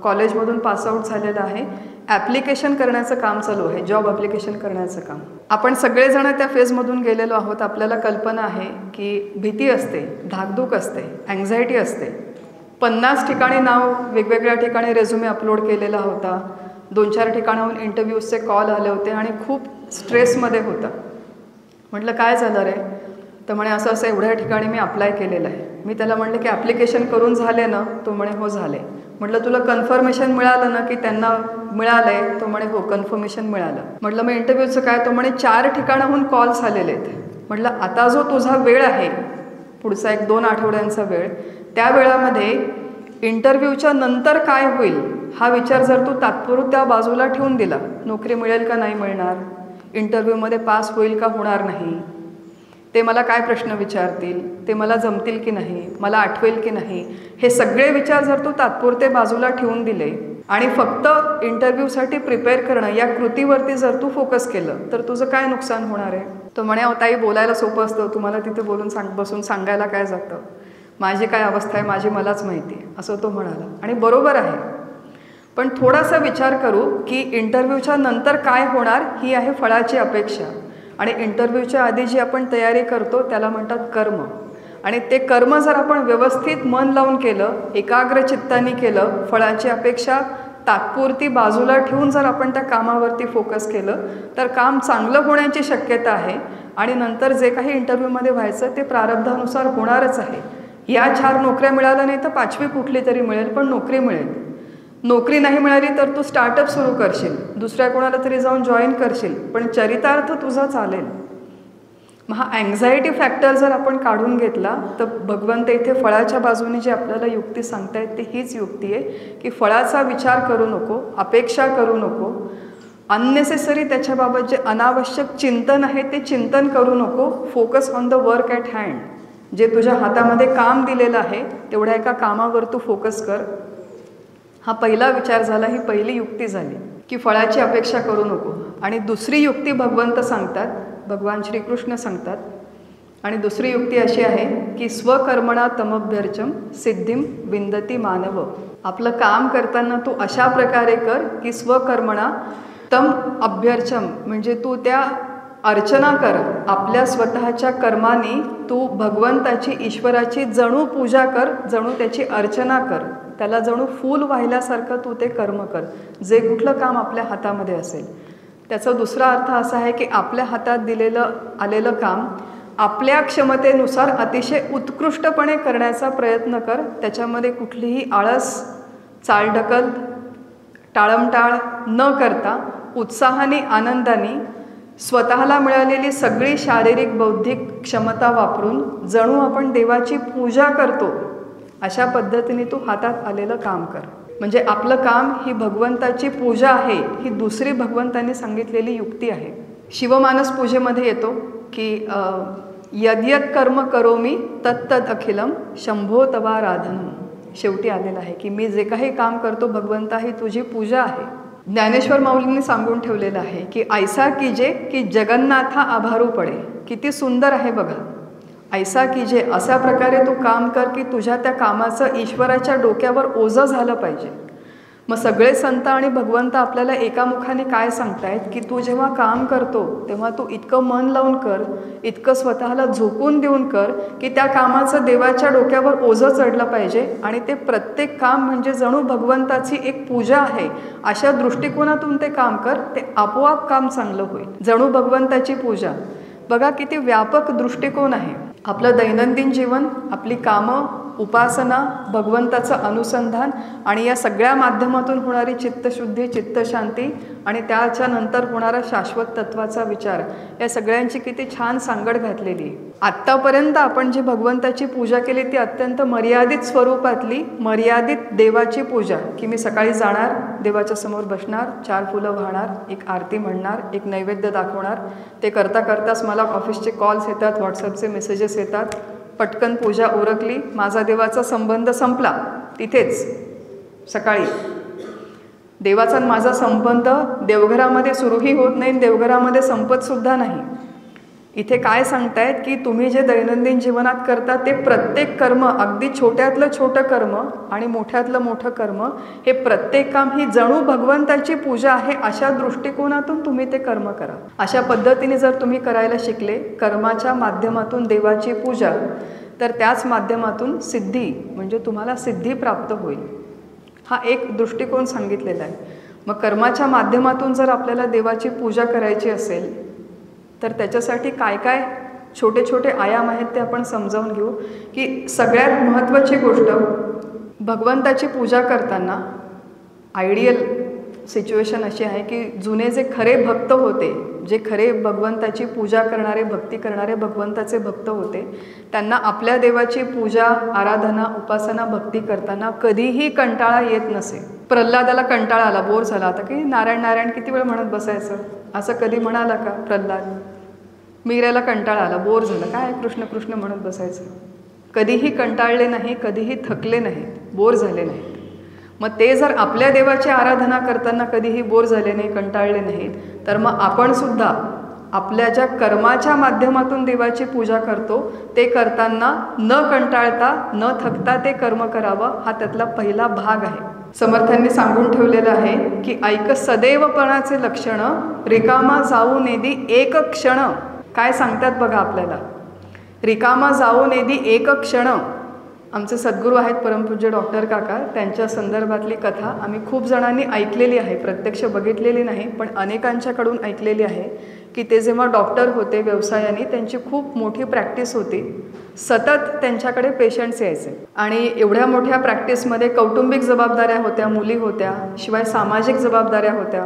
कॉलेजमधून पासआउट झालेलं आहे, ॲप्लिकेशन करण्याचं काम चालू आहे, जॉब ॲप्लिकेशन करण्याचं काम. आपण सगळेजण त्या फेजमधून गेलेलो आहोत. आपल्याला कल्पना आहे की भीती असते, धाकधूक असते, अँझायटी असते. 50 ठिकाणी नाव वेगवेगळ्या ठिकाणी रेझ्युमे अपलोड केलेला होता. 2-4 ठिकाणाहून इंटरव्ह्यूजचे कॉल आले होते आणि खूप स्ट्रेसमध्ये होतं. म्हटलं काय झालं रे? तर म्हणे असं असं एवढ्या ठिकाणी मी अप्लाय केलेलं आहे. मी त्याला म्हटलं की ॲप्लिकेशन करून झाले ना? तो म्हणे हो झाले. म्हटलं तुला कन्फर्मेशन मिळालं ना की त्यांना मिळालं आहे? तो म्हणे हो कन्फर्मेशन मिळालं. म्हटलं मग इंटरव्ह्यूचं काय? तो म्हणे 4 ठिकाणाहून कॉल्स आलेले आहेत. म्हटलं आता जो तुझा वेळ आहे, पुढचा 1-2 आठवड्यांचा वेळ, त्या वेळामध्ये इंटरव्ह्यूच्या नंतर काय होईल हा विचार जर तू तात्पुरत्या बाजूला ठेवून दिला, नोकरी मिळेल का नाही मिळणार, इंटरव्ह्यूमध्ये पास होईल का होणार नाही, ते मला काय प्रश्न विचारतील, ते मला जमतील की नाही, मला आठवेल की नाही, हे सगळे विचार जर तू तात्पुरते बाजूला ठेवून दिले आणि फक्त इंटरव्ह्यूसाठी प्रिपेअर करणं या कृतीवरती जर तू फोकस केलं तर तुझं काय नुकसान होणार आहे? तो म्हणे ताई बोलायला सोपं असतं, तुम्हाला तिथे बोलून बसून सांगायला काय जातं, माझी काय अवस्था आहे माझी मलाच माहिती आहे, असं तो म्हणाला. आणि बरोबर आहे. पण थोडासा विचार करू की इंटरव्ह्यूच्या नंतर काय होणार ही आहे फळाची अपेक्षा. आणि इंटरव्ह्यूच्या आधी जी आपण तयारी करतो त्याला म्हणतात कर्म. आणि ते कर्म जर आपण व्यवस्थित मन लावून केलं, एकाग्र चित्ताने केलं, फळाची अपेक्षा तात्पुरती बाजूला ठेवून जर आपण त्या कामावरती फोकस केलं तर काम चांगलं होण्याची शक्यता आहे. आणि नंतर जे काही इंटरव्ह्यूमध्ये व्हायचं ते प्रारब्धानुसार होणारच आहे. या 4 नोकऱ्या मिळाल्या नाही तर 5वी कुठली तरी मिळेल, पण नोकरी मिळेल. नोकरी नाही मिळाली तर तू स्टार्टअप सुरू करशील, दुसऱ्या कोणाला तरी जाऊन जॉईन करशील, पण चरितार्थ तुझा चालेल. मग हा अँझायटी फॅक्टर जर आपण काढून घेतला तर भगवंत इथे फळाच्या बाजूने जी आपल्याला युक्ती सांगतायत ती हीच युक्ती आहे की फळाचा विचार करू नको, अपेक्षा करू नको, अननेसेसरी त्याच्याबाबत जे अनावश्यक चिंतन आहे ते चिंतन करू नको. Focus on the work at hand. जे तुझ्या हातामध्ये काम दिलेलं आहे तेवढ्या एका कामावर तू फोकस कर. हा पहिला विचार झाला, ही पहिली युक्ती झाली की फळाची अपेक्षा करू नको. आणि दुसरी युक्ती भगवंत सांगतात, भगवान श्रीकृष्ण सांगतात. आणि दुसरी युक्ती अशी आहे की स्वकर्मणा तमभ्यर्चम सिद्धिम विंदती मानव. आपलं काम करताना तू अशा प्रकारे कर की स्वकर्मणा तम अभ्यर्चम, म्हणजे तू त्या अर्चना कर, आपल्या स्वतःच्या कर्माने तू भगवंताची ईश्वराची जणू पूजा कर, जणू त्याची अर्चना कर, त्याला जणू फूल वाहिल्यासारखं तू ते कर्म कर, जे कुठलं काम आपल्या हातामध्ये असेल. त्याचा दुसरा अर्थ असा आहे की आपल्या हातात आलेलं काम आपल्या क्षमतेनुसार अतिशय उत्कृष्टपणे करण्याचा प्रयत्न कर. त्याच्यामध्ये कुठलीही आळस, चालढकल, टाळमटाळ न करता उत्साहाने, आनंदाने स्वतःला मिळालेली सगळी शारीरिक बौद्धिक क्षमता वापरून जणू आपण देवाची पूजा करतो अशा पद्धतीने तू हातात आलेलं काम कर. म्हणजे आपलं काम ही भगवंताची पूजा आहे, ही दुसरी भगवंतांनी सांगितलेली युक्ती आहे. शिवमानस पूजेमध्ये येतो की यद्यत कर्म करोमी तत्तद अखिलम शंभो तवाराधनम. शेवटी आलेलं आहे की मी जे काही काम करतो भगवंता ही तुझी पूजा आहे. ज्ञानेश्वर माऊलींनी सांगून ठेवलेलं आहे की ऐसा कीजे की जगन्नाथा आभारू पडे. किती सुंदर आहे बघा. ऐसा कीजे, अशा प्रकारे तू काम कर की तुझ्या त्या कामाचं ईश्वराच्या डोक्यावर ओझं झालं पाहिजे. मग सगळे संत आणि भगवंत आपल्याला एका मुखाने काय सांगतायत की तू जेव्हा काम करतो तेव्हा तू इतकं मन लावून कर, इतकं स्वतःला झोकून देऊन कर की त्या कामाचं देवाच्या डोक्यावर ओझं चढलं पाहिजे आणि ते प्रत्येक काम म्हणजे जणू भगवंताची एक पूजा आहे अशा दृष्टिकोनातून ते काम कर. ते आपोआप काम चांगलं होईल. जणू भगवंताची पूजा. बघा किती व्यापक दृष्टिकोन आहे. आपलं दैनंदिन जीवन, आपली कामं, उपासना, भगवंताचं अनुसंधान आणि या सगळ्या माध्यमातून होणारी चित्तशुद्धी, चित्तशांती आणि त्याच्यानंतर होणारा शाश्वत तत्वाचा विचार, या सगळ्यांची किती छान सांगड घातलेली. आत्तापर्यंत आपण जी भगवंताची पूजा केली ती अत्यंत मर्यादित स्वरूपातली मर्यादित देवाची पूजा, की मी सकाळी जाणार, देवाच्या समोर बसणार, 4 फुलं वाहणार, एक आरती म्हणणार, एक नैवेद्य दाखवणार. ते करता करताच मला ऑफिसचे कॉल्स येतात, व्हॉट्सअपचे मेसेजेस येतात. पटकन पूजा उरकली, माझा देवाचा संबंध संपला. तिथेच सकाळी देवाचा माझा संबंध देवघरामध्ये सुरूही होत नाही, देवघरामध्ये संपतसुद्धा नाही. इथे काय सांगतायत की तुम्ही जे दैनंदिन जीवनात करता ते प्रत्येक कर्म, अगदी छोट्यातलं छोटं कर्म आणि मोठ्यातलं मोठं कर्म, हे प्रत्येक काम ही जणू भगवंताची पूजा आहे अशा दृष्टिकोनातून तुम्ही ते कर्म करा. अशा पद्धतीने जर तुम्ही करायला शिकले कर्माच्या माध्यमातून देवाची पूजा, तर त्याच माध्यमातून सिद्धी म्हणजे तुम्हाला सिद्धी प्राप्त होईल. हा एक दृष्टिकोन सांगितलेला आहे. मग कर्माच्या माध्यमातून जर आपल्याला देवाची पूजा करायची असेल तर त्याच्यासाठी काय काय छोटे छोटे आयाम आहेत ते आपण समजावून घेऊ. की सगळ्यात महत्त्वाची गोष्ट, भगवंताची पूजा करताना आयडियल सिच्युएशन अशी आहे की जुने जे खरे भक्त होते, जे खरे भगवंताची पूजा करणारे, भक्ती करणारे भगवंताचे भक्त होते, त्यांना आपल्या देवाची पूजा, आराधना, उपासना, भक्ती करताना कधीही कंटाळा येत नसे. प्रल्हादाला कंटाळा आला, बोर झाला, आता की नारायण नारायण किती वेळ म्हणत बसायचं, असं कधी म्हणाला का प्रल्हाद? मीराला कंटाळा आला, बोर झालं, काय कृष्ण कृष्ण म्हणत बसायचं. कधीही कंटाळले नाही, कधीही थकले नाहीत, बोर झाले नाहीत. मग ते जर आपल्या देवाची आराधना करताना कधीही बोर झाले नाही, कंटाळले नाहीत, तर मग आपण सुद्धा आपल्या ज्या कर्माच्या माध्यमातून देवाची पूजा करतो ते करताना न कंटाळता, न थकता ते कर्म करावं, हा त्यातला पहिला भाग आहे. समर्थांनी सांगून ठेवलेलं आहे की ऐक सदैवपणाचे लक्षण, रिकामा जाऊ नेदी एक क्षण. काय सांगतात बघा आपल्याला, रिकामा जाऊ नेदी एक क्षण. आमचे सद्गुरू आहेत परमपूज्य डॉक्टर काका, त्यांच्या संदर्भातली कथा आम्ही खूप जणांनी ऐकलेली आहे, प्रत्यक्ष बघितलेली नाही पण अनेकांच्याकडून ऐकलेली आहे. की ते जेव्हा डॉक्टर होते व्यवसायाने, त्यांची खूप मोठी प्रॅक्टिस होती, सतत त्यांच्याकडे पेशंट्स यायचे आणि एवढ्या मोठ्या प्रॅक्टिसमध्ये कौटुंबिक जबाबदाऱ्या होत्या, मुली होत्या, शिवाय सामाजिक जबाबदाऱ्या होत्या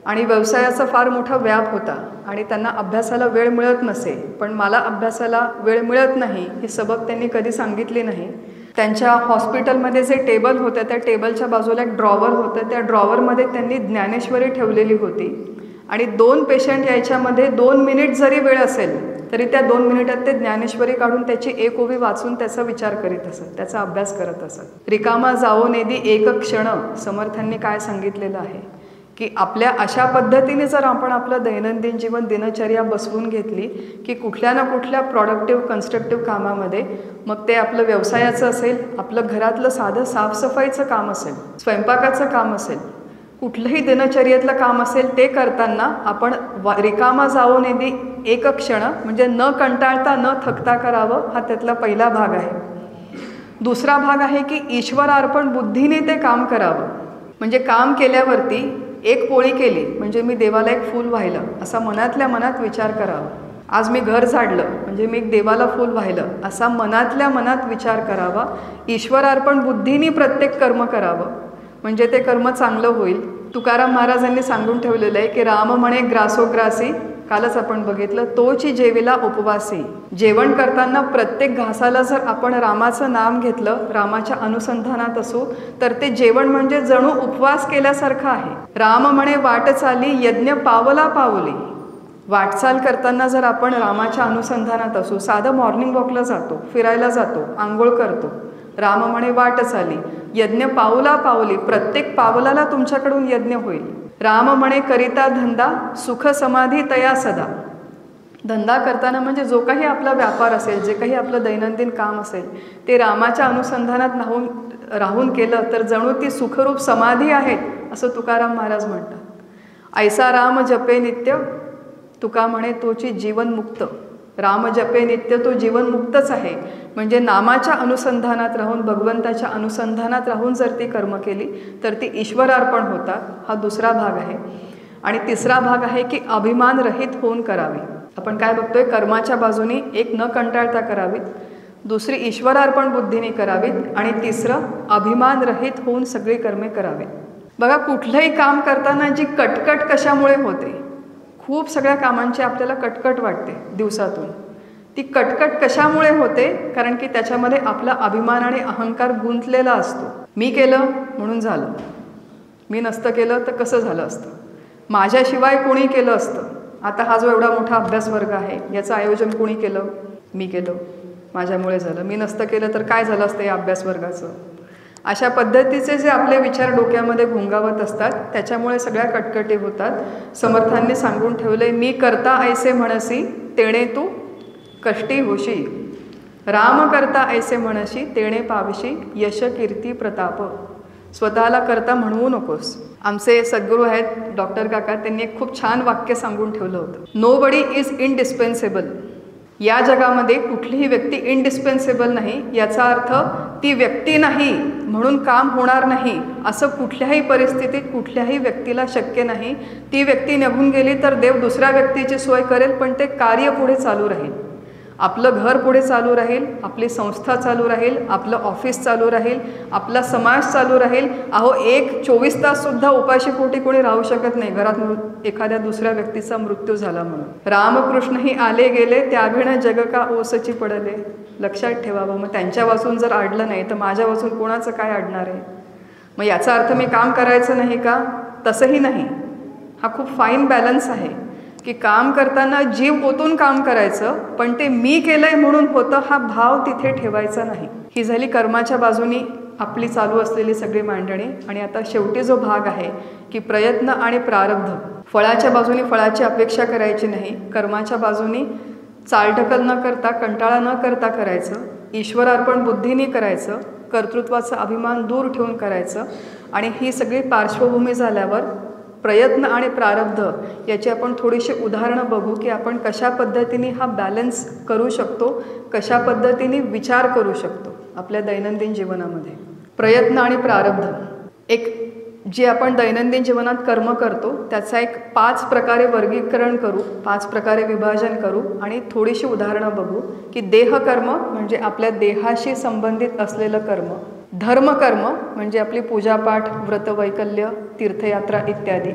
आणि व्यवसायाचा फार मोठा व्याप होता आणि त्यांना अभ्यासाला वेळ मिळत नसे. पण मला अभ्यासाला वेळ मिळत नाही हे सबक त्यांनी कधी सांगितले नाही. त्यांच्या हॉस्पिटलमध्ये जे टेबल होतं त्या टेबलच्या बाजूला एक ड्रॉवर होतं, त्या ड्रॉवरमध्ये त्यांनी ज्ञानेश्वरी ठेवलेली होती आणि 2 पेशंट यायच्यामध्ये 2 मिनिट जरी वेळ असेल तरी त्या 2 मिनिटात ते ज्ञानेश्वरी काढून त्याची एक ओवी वाचून त्याचा विचार करीत असत, त्याचा अभ्यास करत असत. रिकामा जाओ नेदी एक क्षण. समर्थांनी काय सांगितलेलं आहे की आपल्या अशा पद्धतीने जर आपण आपलं दैनंदिन जीवन, दिनचर्या बसवून घेतली की कुठल्या ना कुठल्या प्रॉडक्टिव्ह, कन्स्ट्रक्टिव्ह कामामध्ये, मग ते आपलं व्यवसायाचं असेल, आपलं घरातलं साधं साफसफाईचं काम असेल, स्वयंपाकाचं काम असेल, कुठलंही दिनचर्येतलं काम असेल, ते करताना आपण रिकामा जाओ नेदी एक क्षण म्हणजे न कंटाळता, न थकता करावं, हा त्यातला पहिला भाग आहे. दुसरा भाग आहे की ईश्वरार्पण बुद्धीने ते काम करावं. म्हणजे काम केल्यावरती एक पोळी केली म्हणजे मी देवाला एक फूल वाहिलं असा मनातल्या मनात विचार करावा. आज मी घर झाडलं म्हणजे मी देवाला फूल वाहिलं असा मनातल्या मनात विचार करावा. ईश्वरार्पण बुद्धीने प्रत्येक कर्म करावं म्हणजे ते कर्म चांगलं होईल. तुकाराम महाराजांनी सांगून ठेवलेलं आहे की राम म्हणे ग्रासोग्रासी, कालच आपण बघितलं, तोची जेविला उपवासी. जेवण करताना प्रत्येक घासाला जर आपण रामाचं नाम घेतलं, रामाच्या अनुसंधानात असू, तर ते जेवण म्हणजे जणू उपवास केल्यासारखं आहे. राम म्हणे वाट चाली यज्ञ पावला पावली. वाटचाल करताना जर आपण रामाच्या अनुसंधानात असू, साधं मॉर्निंग वॉकला जातो, फिरायला जातो, आंघोळ करतो, राम म्हणे वाट चाली यज्ञ पावला पावली, प्रत्येक पावलाला तुमच्याकडून यज्ञ होईल. राम म्हणे करिता धंदा सुख समाधी तया सदा. धंदा करताना म्हणजे जो काही आपला व्यापार असेल, जे काही आपलं दैनंदिन काम असेल, ते रामाच्या अनुसंधानात राहून केलं तर जणू ती सुखरूप समाधी आहे असं तुकाराम महाराज म्हणतात. ऐसा राम जपे नित्य, तुका म्हणे तोची जीवनमुक्त. राम जपे नित्य, तो जीवनमुक्तच आहे. म्हणजे नामाच्या अनुसंधानात राहून, भगवंताच्या अनुसंधानात राहून जर ती कर्म केली तर ती ईश्वरार्पण होतात. हा दुसरा भाग आहे. आणि तिसरा भाग आहे की अभिमान रहित होऊन करावी. आपण काय बघतोय, कर्माच्या बाजूनी एक न कंटाळता करावीत, दुसरी ईश्वरार्पण बुद्धीने करावीत, आणि तिसरं अभिमान रहित होऊन सगळी कर्मे करावीत. बघा, कुठलंही काम करताना जी कटकट कशामुळे होते, खूप सगळ्या कामांची आपल्याला कटकट वाटते दिवसातून. ती कटकट कशामुळे होते? कारण की त्याच्यामध्ये आपला अभिमान आणि अहंकार गुंतलेला असतो. मी केलं म्हणून झालं, मी नसतं केलं तर कसं झालं असतं, माझ्याशिवाय कोणी केलं असतं, आता हा जो एवढा मोठा अभ्यास वर्ग आहे याचं आयोजन कोणी केलं, मी केलं, माझ्यामुळे झालं, मी नसतं केलं तर काय झालं असतं या अभ्यास वर्गाचं. अशा पद्धतीचे जे आपले विचार डोक्यामध्ये घोंगावत असतात त्याच्यामुळे सगळ्या कटकटी होतात. समर्थांनी सांगून ठेवले, मी करता ऐसे म्हणसी तेणे तू कष्टी होशी. राम करता ऐसे म्हणशी तेणे पावशी यश कीर्ती प्रताप. स्वतःला करता म्हणवू नकोस. आमचे सद्गुरू आहेत डॉक्टर काका, त्यांनी एक खूप छान वाक्य सांगून ठेवलं होतं, नो बडी इज इनडिस्पेन्सेबल. या जगामध्ये कुठलीही व्यक्ती इनडिस्पेन्सेबल नाही. याचा अर्थ ती व्यक्ती नाही म्हणून काम होणार नाही असं कुठल्याही परिस्थितीत कुठल्याही व्यक्तीला शक्य नाही. ती व्यक्ती निघून गेली तर देव दुसऱ्या व्यक्तीची सोय करेल, पण ते कार्य पुढे चालू राहील. आपलं घर पुढे चालू राहील, आपली संस्था चालू राहील, आपलं ऑफिस चालू राहील, आपला समाज चालू राहील. अहो, 24 ताससुद्धा उपाशी पोटी कोणी राहू शकत नाही घरात एखाद्या दुसऱ्या व्यक्तीचा मृत्यू झाला म्हणून. रामकृष्णही आले गेले त्याभिण जग का ओसची पडले. लक्षात ठेवावं. मग त्यांच्या वाचून जर अडलं नाही तर माझ्या वाचून कोणाचं काय अडणार आहे? मग याचा अर्थ मी काम करायचं नाही का? तसंही नाही. हा खूप फाईन बॅलन्स आहे की काम करताना जीव ओतून काम करायचं, पण ते मी केलंय म्हणून होतं हा भाव तिथे ठेवायचा नाही. ही झाली कर्माच्या बाजूनी आपली चालू असलेली सगळी मांडणी. आणि आता शेवटी जो भाग आहे की प्रयत्न आणि प्रारब्ध. फळाच्या बाजूनी फळाची अपेक्षा करायची नाही, कर्माच्या बाजूनी चालढकल न करता, कंटाळा न करता करायचं, ईश्वरार्पण बुद्धीने करायचं, कर्तृत्वाचा अभिमान दूर ठेवून करायचं. आणि ही सगळी पार्श्वभूमी झाल्यावर प्रयत्न आणि प्रारब्ध याची आपण थोडीशी उदाहरणं बघू की आपण कशा पद्धतीने हा बॅलन्स करू शकतो, कशा पद्धतीने विचार करू शकतो आपल्या दैनंदिन जीवनामध्ये. प्रयत्न आणि प्रारब्ध, एक जे आपण दैनंदिन जीवनात कर्म करतो त्याचा एक 5 प्रकारे वर्गीकरण करू, 5 प्रकारे विभाजन करू आणि थोडीशी उदाहरणं बघू की देहकर्म म्हणजे आपल्या देहाशी संबंधित असलेलं कर्म, धर्मकर्म म्हणजे आपली पूजापाठ, व्रतवैकल्य, तीर्थयात्रा इत्यादी,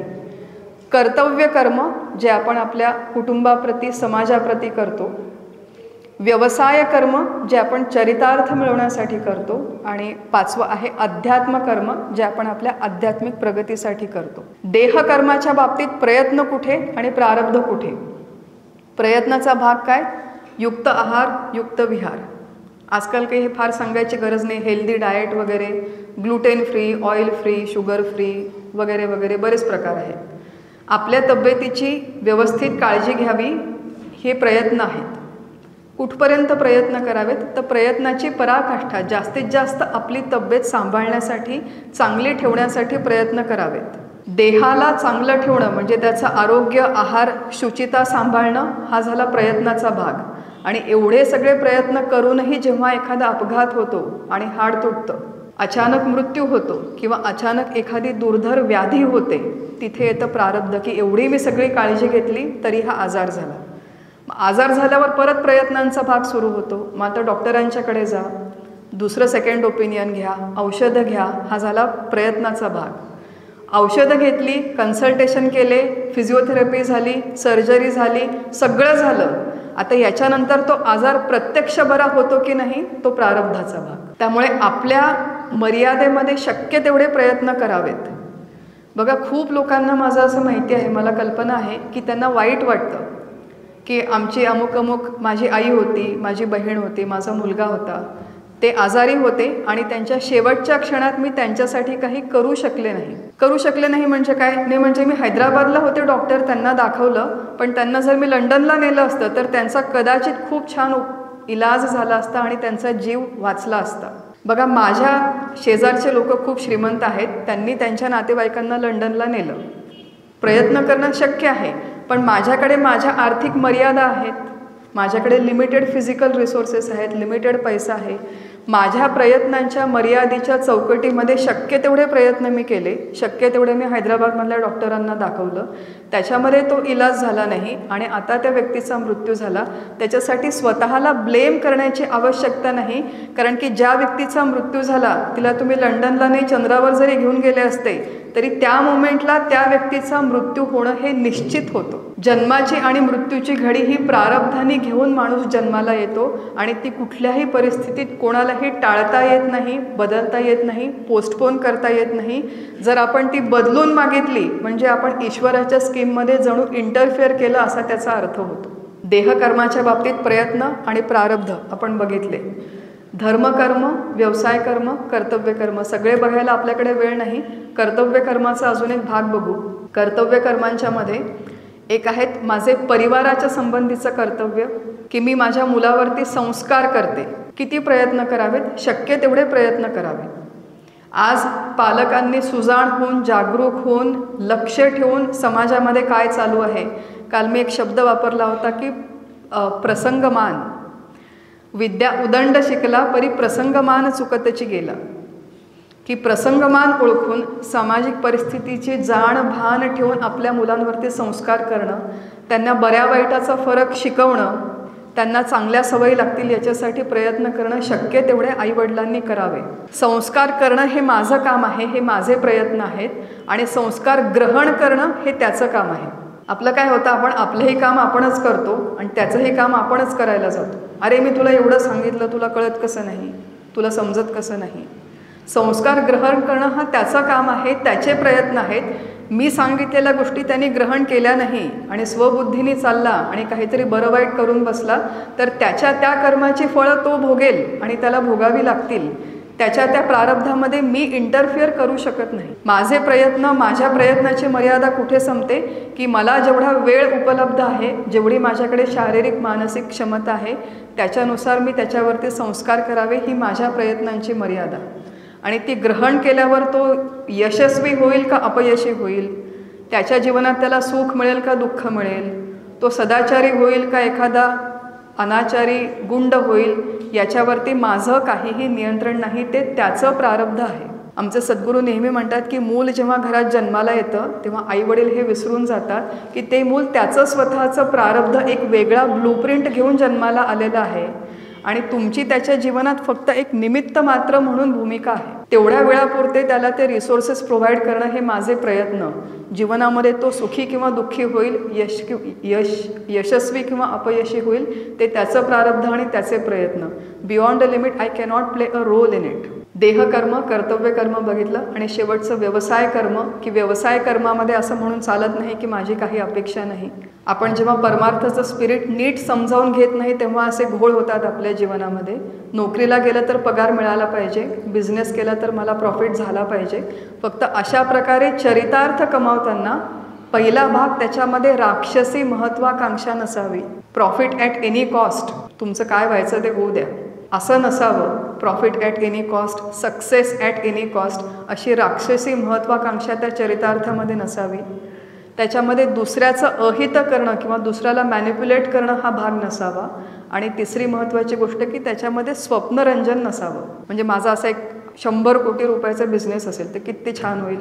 कर्तव्य कर्म जे आपण आपल्या कुटुंबाप्रती, समाजाप्रती करतो, व्यवसाय कर्म जे आपण चरितार्थ मिळवण्यासाठी करतो, आणि 5वं आहे अध्यात्म कर्म जे आपण आपल्या आध्यात्मिक प्रगतीसाठी करतो. देहकर्माच्या बाबतीत प्रयत्न कुठे आणि प्रारब्ध कुठे? प्रयत्नाचा भाग काय? युक्त आहार, युक्त विहार. आजकाल काही हे फार सांगायची गरज नाही, हेल्दी डाएट वगैरे, gluten free, oil free, sugar free वगैरे वगैरे बरेच प्रकार आहेत. आपल्या तब्येतीची व्यवस्थित काळजी घ्यावी, हे प्रयत्न आहेत. कुठपर्यंत प्रयत्न करावेत? तर प्रयत्नाची पराकाष्ठा, जास्तीत जास्त आपली तब्येत सांभाळण्यासाठी, चांगली ठेवण्यासाठी प्रयत्न करावेत. देहाला चांगलं ठेवणं म्हणजे त्याचं आरोग्य, आहार, शुचिता सांभाळणं हा झाला प्रयत्नाचा भाग. आणि एवढे सगळे प्रयत्न करूनही जेव्हा एखादा अपघात होतो आणि हाड तुटतं, अचानक मृत्यू होतो किंवा अचानक एखादी दुर्धर व्याधी होते, तिथे येतं प्रारब्ध की एवढी मी सगळी काळजी घेतली तरी हा आजार झाला. आजार झाल्यावर परत प्रयत्नांचा भाग सुरू होतो. मग आता डॉक्टरांच्याकडे जा, दुसरं सेकंड ओपिनियन घ्या, औषधं घ्या, हा झाला प्रयत्नाचा भाग. औषधं घेतली, कन्सल्टेशन केले, फिजिओथेरपी झाली, सर्जरी झाली, सगळं झालं. आता याच्यानंतर तो आजार प्रत्यक्ष बरा होतो की नाही, तो प्रारब्धाचा भाग. त्यामुळे आपल्या मर्यादेमध्ये शक्य तेवढे प्रयत्न करावेत. बघा, खूप लोकांना माझं असं माहिती आहे, मला कल्पना आहे की त्यांना वाईट वाटतं की आमची अमुक अमुक माझी आई होती, माझी बहीण होती, माझा मुलगा होता, ते आजारी होते आणि त्यांच्या शेवटच्या क्षणात मी त्यांच्यासाठी काही करू शकले नाही म्हणजे काय नाही, म्हणजे मी हैदराबादला होते, डॉक्टर त्यांना दाखवलं, पण त्यांना जर मी लंडनला नेलं असतं तर त्यांचा कदाचित खूप छान इलाज झाला असता आणि त्यांचा जीव वाचला असता. बघा, माझ्या शेजारचे लोक खूप श्रीमंत आहेत, त्यांनी त्यांच्या नातेवाईकांना लंडनला नेलं. प्रयत्न करणं शक्य आहे, पण माझ्याकडे माझ्या आर्थिक मर्यादा आहेत, माझ्याकडे लिमिटेड फिजिकल रिसोर्सेस आहेत, लिमिटेड पैसा आहे. माझ्या प्रयत्नांच्या मर्यादेच्या चौकटीमध्ये शक्य तेवढे प्रयत्न मी केले, शक्य तेवढे मी हैदराबादमधल्या डॉक्टरांना दाखवलं, त्याच्यामध्ये तो इलाज झाला नाही आणि आता त्या व्यक्तीचा मृत्यू झाला. त्याच्यासाठी स्वतःला ब्लेम करण्याची आवश्यकता नाही, कारण की ज्या व्यक्तीचा मृत्यू झाला तिला तुम्ही लंडनला नाही, चंद्रावर जरी घेऊन गेले असते तरी त्या मोमेंटला त्या व्यक्तीचा मृत्यू होणं हे निश्चित होतं. जन्माची आणि मृत्यूची घडी ही प्रारब्धाने घेऊन माणूस जन्माला येतो आणि ती कुठल्याही परिस्थितीत कोणालाही टाळता येत नाही, बदलता येत नाही, पोस्टपोन करता येत नाही. जर आपण ती बदलून मागितली म्हणजे आपण ईश्वराच्या स्कीममध्ये जणू इंटरफेअर केलं असा त्याचा अर्थ होतो. देहकर्माच्या बाबतीत प्रयत्न आणि प्रारब्ध आपण बघितले. धर्मकर्म, व्यवसाय कर्म, कर्तव्य कर्म सगळे बघायला आपल्याकडे वेळ नाही. कर्तव्य कर्माचा अजून एक भाग बघू. कर्तव्य कर्मांच्या मध्ये एक आहेत माझे परिवाराच्या संबंधीचं कर्तव्य, की मी माझ्या मुलावरती संस्कार करते. किती प्रयत्न करावेत, शक्य तेवढे प्रयत्न करावे. आज पालकांनी सुजाण होऊन, जागरूक होऊन, लक्ष ठेवून समाजामध्ये काय चालू आहे. काल मी एक शब्द वापरला होता की प्रसंगमान. विद्या उदंड शिकला परी प्रसंगमान चुकतची गेला. की प्रसंगमान ओळखून सामाजिक परिस्थितीची जाण भान ठेवून आपल्या मुलांवरती संस्कार करणं, त्यांना बऱ्या वाईटाचा फरक शिकवणं, त्यांना चांगल्या सवयी लागतील याच्यासाठी प्रयत्न करणं शक्य तेवढे आईवडिलांनी करावे. संस्कार करणं हे माझं काम आहे, हे माझे प्रयत्न आहेत आणि संस्कार ग्रहण करणं हे त्याचं काम आहे. आपलं काय होतं, आपण आपलंही काम आपणच करतो आणि त्याचंही काम आपणच करायला जातो. अरे मी तुला एवढं सांगितलं, तुला कळत कसं नाही, तुला समजत कसं नाही. संस्कार ग्रहण करणं हा त्याचं काम आहे, त्याचे प्रयत्न आहेत. मी सांगितलेल्या गोष्टी त्यांनी ग्रहण केल्या नाही आणि स्वबुद्धीने चालला आणि काहीतरी बरं वाईट करून बसला तर त्याच्या त्या कर्माची फळं तो भोगेल आणि त्याला भोगावी लागतील. त्याच्या त्या प्रारब्धामध्ये मी इंटरफिअर करू शकत नाही. माझे प्रयत्न, माझ्या प्रयत्नाची मर्यादा कुठे संपते की मला जेवढा वेळ उपलब्ध आहे, जेवढी माझ्याकडे शारीरिक मानसिक क्षमता आहे त्याच्यानुसार मी त्याच्यावरती संस्कार करावे, ही माझ्या प्रयत्नांची मर्यादा. आणि ती ग्रहण केल्यावर तो यशस्वी होईल का अपयशी होईल, त्याच्या जीवनात त्याला सुख मिळेल का दुःख मिळेल, तो सदाचारी होईल का एखादा अनाचारी गुंड होईल, याच्यावरती माझं काहीही नियंत्रण नाही. ते त्याचं प्रारब्ध आहे. आमचे सद्गुरू नेहमी म्हणतात की मूल जेव्हा घरात जन्माला येतं तेव्हा आईवडील हे विसरून जातात की ते मूल त्याचं स्वतःचं प्रारब्ध एक वेगळा ब्लूप्रिंट घेऊन जन्माला आलेलं आहे आणि तुमची त्याच्या जीवनात फक्त एक निमित्त मात्र म्हणून भूमिका आहे. तेवढ्या वेळापुरते त्याला ते रिसोर्सेस प्रोव्हाइड करणं हे माझे प्रयत्न. जीवनामध्ये तो सुखी किंवा दुःखी होईल, यशस्वी किंवा अपयशी होईल, ते त्याचं प्रारब्ध आणि त्याचे प्रयत्न. Beyond the limit I cannot play a role in it. देहकर्म, कर्तव्य कर्म बघितलं आणि शेवटचं व्यवसाय कर्म, की व्यवसाय कर्मामध्ये असं म्हणून चालत नाही की माझी काही अपेक्षा नाही. आपण जेव्हा परमार्थाचं स्पिरिट नीट समजावून घेत नाही तेव्हा असे घोळ होतात आपल्या जीवनामध्ये. नोकरीला गेलं तर पगार मिळाला पाहिजे, बिझनेस केला तर मला प्रॉफिट झाला पाहिजे. फक्त अशा प्रकारे चरितार्थ कमावताना पहिला भाग त्याच्यामध्ये राक्षसी महत्वाकांक्षा नसावी. प्रॉफिट ॲट एनी कॉस्ट, तुमचं काय व्हायचं ते होऊ द्या असं नसावं. Profit at any cost, success at any cost अशी राक्षसी महत्वाकांक्षा त्या चरितार्थामध्ये नसावी. त्याच्यामध्ये दुसऱ्याचं अहित करणं किंवा दुसऱ्याला मॅनिप्युलेट करणं हा भाग नसावा. आणि तिसरी महत्त्वाची गोष्ट की त्याच्यामध्ये स्वप्नरंजन नसावं. म्हणजे माझा असा एक 100 कोटी रुपयाचा बिझनेस असेल तर किती छान होईल,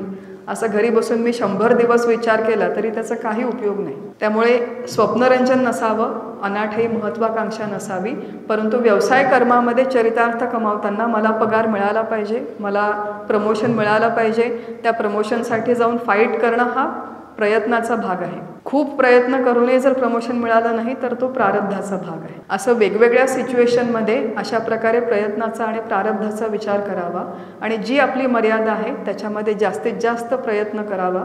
असं घरी बसून मी 100 दिवस विचार केला तरी त्याचा काही उपयोग नाही. त्यामुळे स्वप्नरंजन नसावं, अनाठही महत्त्वाकांक्षा नसावी, परंतु व्यवसाय कर्मामध्ये चरितार्थ कमावताना मला पगार मिळाला पाहिजे, मला प्रमोशन मिळालं पाहिजे. त्या प्रमोशनसाठी जाऊन फाईट करणं हा प्रयत्नाचा भाग आहे. खूप प्रयत्न करूनही जर प्रमोशन मिळालं नाही तर तो प्रारब्धाचा भाग आहे. असं वेगवेगळ्या सिच्युएशनमध्ये अशा प्रकारे प्रयत्नाचा आणि प्रारब्धाचा विचार करावा आणि जी आपली मर्यादा आहे त्याच्यामध्ये जास्तीत जास्त प्रयत्न करावा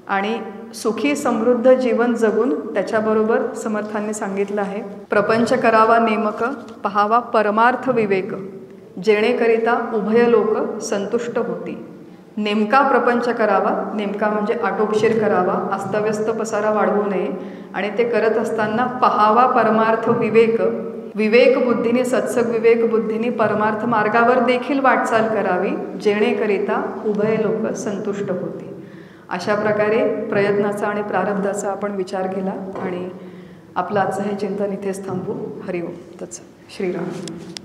आणि सुखी समृद्ध जीवन जगून त्याच्याबरोबर समर्थांनी सांगितलं आहे, प्रपंच करावा नेमक, पहावा परमार्थ विवेक, जेणेकरिता उभय लोक संतुष्ट होती. नेमका प्रपंच करावा, नेमका म्हणजे आटोपशीर करावा, अस्तव्यस्त पसारा वाढवू नये आणि ते करत असताना पहावा परमार्थ विवेक, विवेक बुद्धीने सत्सग विवेक बुद्धीने परमार्थ मार्गावर देखील वाटचाल करावी, जेणेकरिता उभय लोक संतुष्ट होती. अशा प्रकारे प्रयत्नाचा आणि प्रारब्धाचा आपण विचार केला आणि आपलं आजचं हे चिंतन इथेच थांबवू. हरिओम तत्सत. श्रीराम.